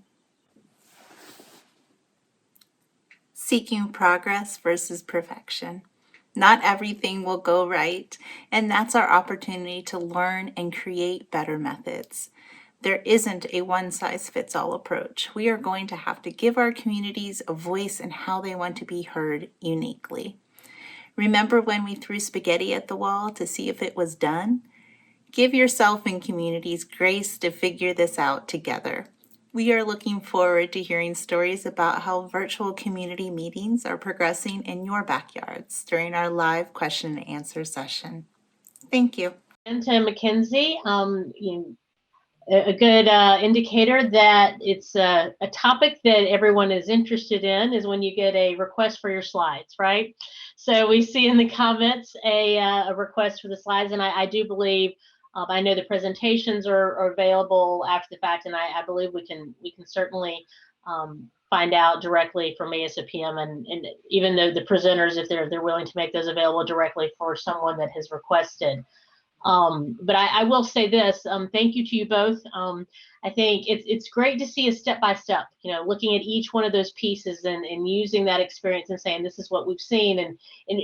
E: Seeking progress versus perfection. Not everything will go right, and that's our opportunity to learn and create better methods. There isn't a one-size-fits-all approach. We are going to have to give our communities a voice in how they want to be heard uniquely. Remember when we threw spaghetti at the wall to see if it was done? Give yourself and communities grace to figure this out together. We are looking forward to hearing stories about how virtual community meetings are progressing in your backyards during our live question and answer session. Thank you.
A: And to Mackenzie, a good indicator that it's a topic that everyone is interested in is when you get a request for your slides, right? So we see in the comments a request for the slides, and I do believe, I know the presentations are available after the fact, and I believe we can certainly find out directly from ASFPM, and even though the presenters, if they're willing to make those available directly for someone that has requested. But I will say this, thank you to you both. I think it's great to see a step-by-step, looking at each one of those pieces and using that experience and saying, this is what we've seen, and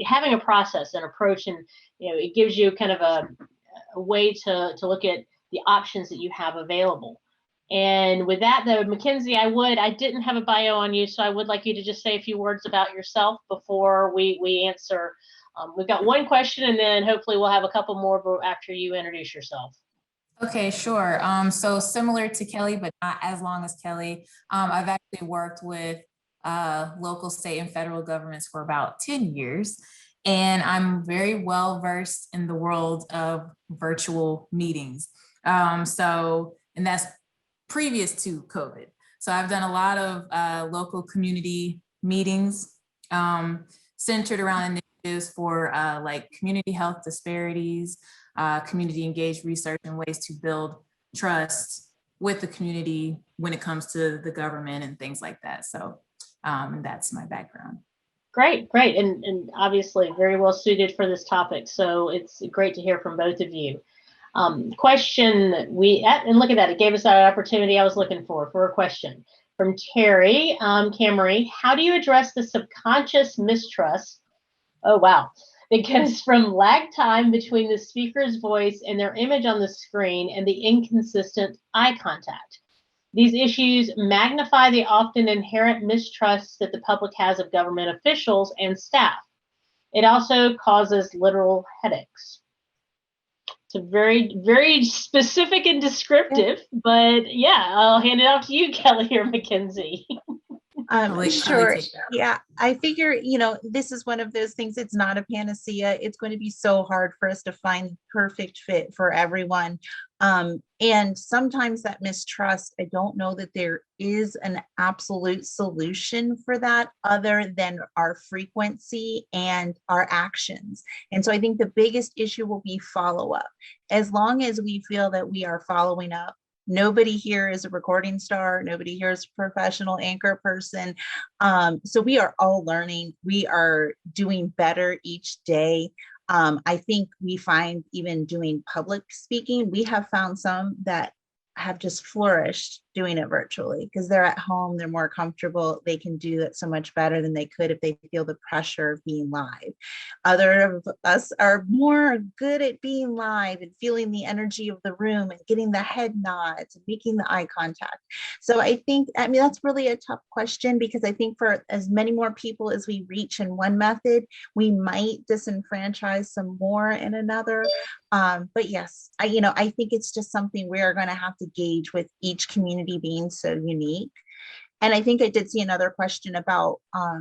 A: having a process and approach, and, it gives you kind of a way to look at the options that you have available. And with that, though, Mackenzie, I didn't have a bio on you, so I would like you to just say a few words about yourself before we answer. We've got one question, and then hopefully we'll have a couple more after you introduce yourself.
G: Okay, sure. So similar to Kelly, but not as long as Kelly. I've actually worked with local, state, and federal governments for about 10 years. And I'm very well versed in the world of virtual meetings. And that's previous to COVID. So I've done a lot of local community meetings centered around initiatives for like community health disparities, community engaged research, and ways to build trust with the community when it comes to the government and things like that. So that's my background.
A: Great. And obviously very well suited for this topic. So it's great to hear from both of you. Question, and look at that, it gave us that opportunity I was looking for a question. From Terry Camry, how do you address the subconscious mistrust? Oh, wow. Because from lag time between the speaker's voice and their image on the screen and the inconsistent eye contact. These issues magnify the often inherent mistrust that the public has of government officials and staff. It also causes literal headaches. It's very, very specific and descriptive, but yeah, I'll hand it off to you, Kelly or Mackenzie.
H: Sure. Yeah, I figure, this is one of those things, it's not a panacea. It's going to be so hard for us to find the perfect fit for everyone. And sometimes that mistrust, I don't know that there is an absolute solution for that other than our frequency and our actions. And so I think the biggest issue will be follow-up. As long as we feel that we are following up, nobody here is a recording star. Nobody here is a professional anchor person. So we are all learning. We are doing better each day. I think we find even doing public speaking, we have found some that have just flourished doing it virtually because they're at home, they're more comfortable, they can do it so much better than they could if they feel the pressure of being live. Other of us are more good at being live and feeling the energy of the room and getting the head nods and making the eye contact. So I think, that's really a tough question because I think for as many more people as we reach in one method, we might disenfranchise some more in another. But yes, I think it's just something we are going to have to gauge with each community being so unique. And I think I did see another question about, I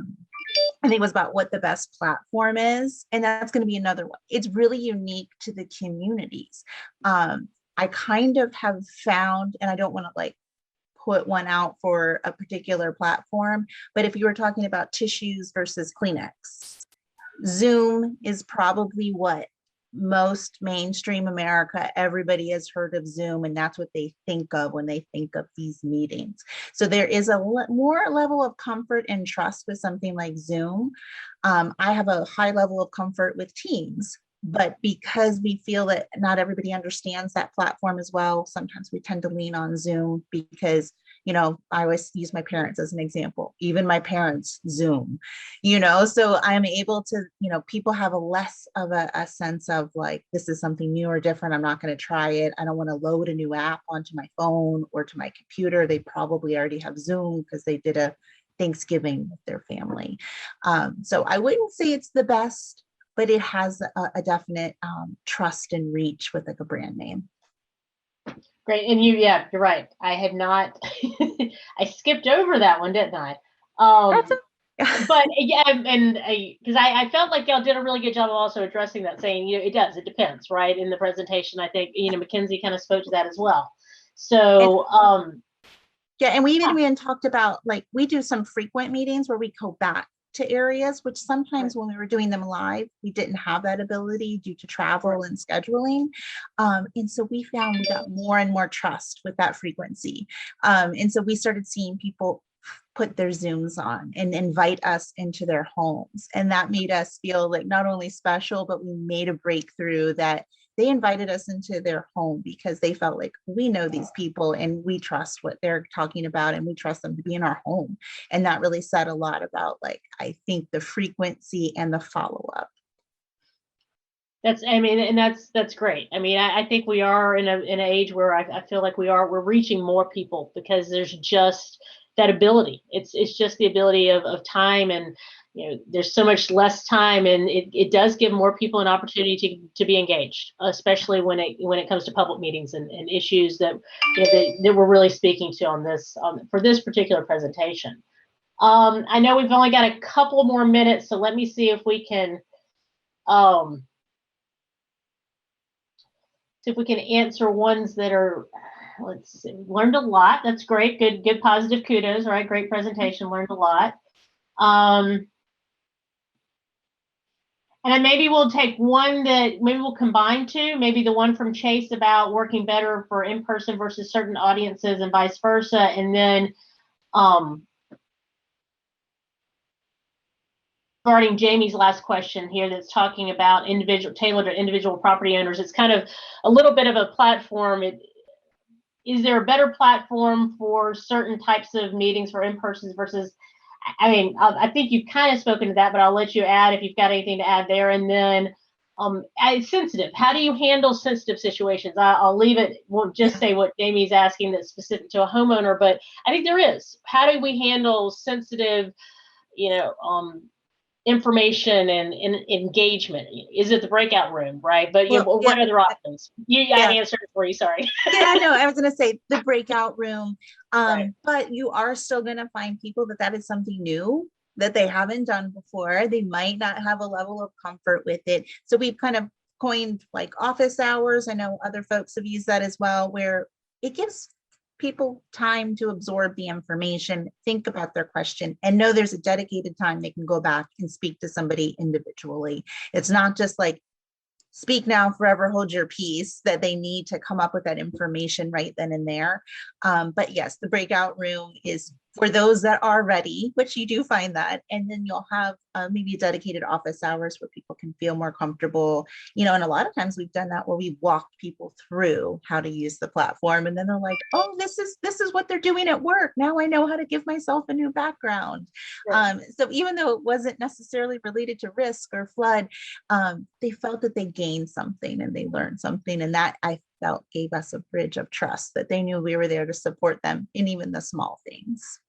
H: think it was about what the best platform is. And that's going to be another one. It's really unique to the communities. I kind of have found, and I don't want to like put one out for a particular platform, but if you were talking about tissues versus Kleenex, Zoom is probably what most mainstream America, everybody has heard of Zoom, and that's what they think of when they think of these meetings. So there is a more level of comfort and trust with something like Zoom. I have a high level of comfort with Teams, but because we feel that not everybody understands that platform as well, sometimes we tend to lean on Zoom because, you know, I always use my parents as an example. Even my parents Zoom, you know, so I'm able to, you know, people have a less of a sense of like, this is something new or different. I'm not going to try it. I don't want to load a new app onto my phone or to my computer. They probably already have Zoom because they did a Thanksgiving with their family. So I wouldn't say it's the best, but it has a definite trust and reach with like a brand name.
A: Great. And yeah, you're right. I had not, I skipped over that one, didn't I? But yeah, and because I felt like y'all did a really good job of also addressing that, saying, you know, it depends, right? In the presentation, I think, you know, Mackenzie kind of spoke to that as well. So,
H: yeah, and we even talked about, like, we do some frequent meetings where we go back to areas, which sometimes when we were doing them live, we didn't have that ability due to travel and scheduling. And so we found we got more and more trust with that frequency. And so we started seeing people put their Zooms on and invite us into their homes. And that made us feel like not only special, but we made a breakthrough that they invited us into their home because they felt like we know these people and we trust what they're talking about and we trust them to be in our home. And that really said a lot about, like, I think the frequency and the follow-up.
A: And that's great. I mean, I think we are in an age where I feel like we're reaching more people because there's just that ability. It's just the ability of time, and you know, there's so much less time, and it does give more people an opportunity to be engaged, especially when it comes to public meetings and issues that, you know, that we're really speaking to on this for this particular presentation. I know we've only got a couple more minutes, so let me see if we can answer ones that are, let's see, learned a lot. That's great. Good positive kudos, right? Great presentation, learned a lot. And then maybe we'll take one that maybe we'll combine two, maybe the one from Chase about working better for in-person versus certain audiences and vice versa. And then regarding Jamie's last question here, that's talking about tailored to individual property owners. It's kind of a little bit of a platform. Is there a better platform for certain types of meetings for in-persons versus, I mean, I think you've kind of spoken to that, but I'll let you add if you've got anything to add there. And then sensitive, how do you handle sensitive situations? I'll leave it, we'll just say what Jamie's asking that's specific to a homeowner, but I think there is. How do we handle sensitive, you know, information and engagement? Is it the breakout room, right? But you know, what other options? I answered it for you, sorry.
H: Yeah, no, I was going to say the breakout room, right. But you are still going to find people that is something new that they haven't done before. They might not have a level of comfort with it. So we've kind of coined like office hours. I know other folks have used that as well, where it gives people time to absorb the information, think about their question, and know there's a dedicated time they can go back and speak to somebody individually. It's not just like speak now, forever hold your peace, that they need to come up with that information right then and there. But yes, the breakout room is for those that are ready, which you do find that, and then you'll have maybe dedicated office hours where people can feel more comfortable, you know, and a lot of times we've done that where we've walked people through how to use the platform, and then they're like, oh, this is what they're doing at work. Now I know how to give myself a new background. Right. So even though it wasn't necessarily related to risk or flood, they felt that they gained something and they learned something, and that I felt gave us a bridge of trust that they knew we were there to support them in even the small things.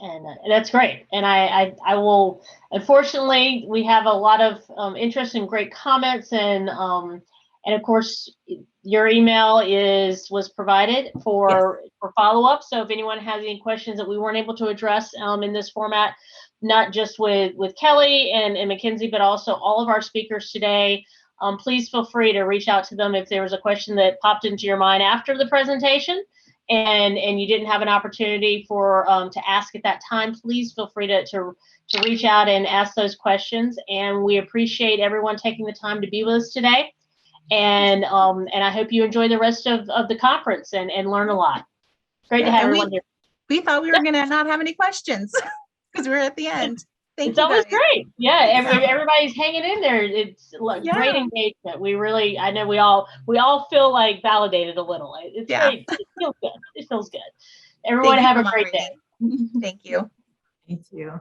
A: And that's great. And I will, unfortunately, we have a lot of interest and great comments, and of course, Your email was provided for follow-up. So if anyone has any questions that we weren't able to address in this format, not just with Kelly and Mackenzie, but also all of our speakers today, please feel free to reach out to them if there was a question that popped into your mind after the presentation and you didn't have an opportunity to ask at that time. Please feel free to reach out and ask those questions. And we appreciate everyone taking the time to be with us today. And I hope you enjoy the rest of the conference and learn a lot. Great to have everyone here.
H: We thought we were going to not have any questions because we're at the end.
A: It's always great. Yeah, everybody's hanging in there. It's great engagement. We really, I know we all feel like validated a little. It's great. It feels good. It feels good. Everyone have a great day.
H: Thank you.
G: Thank you.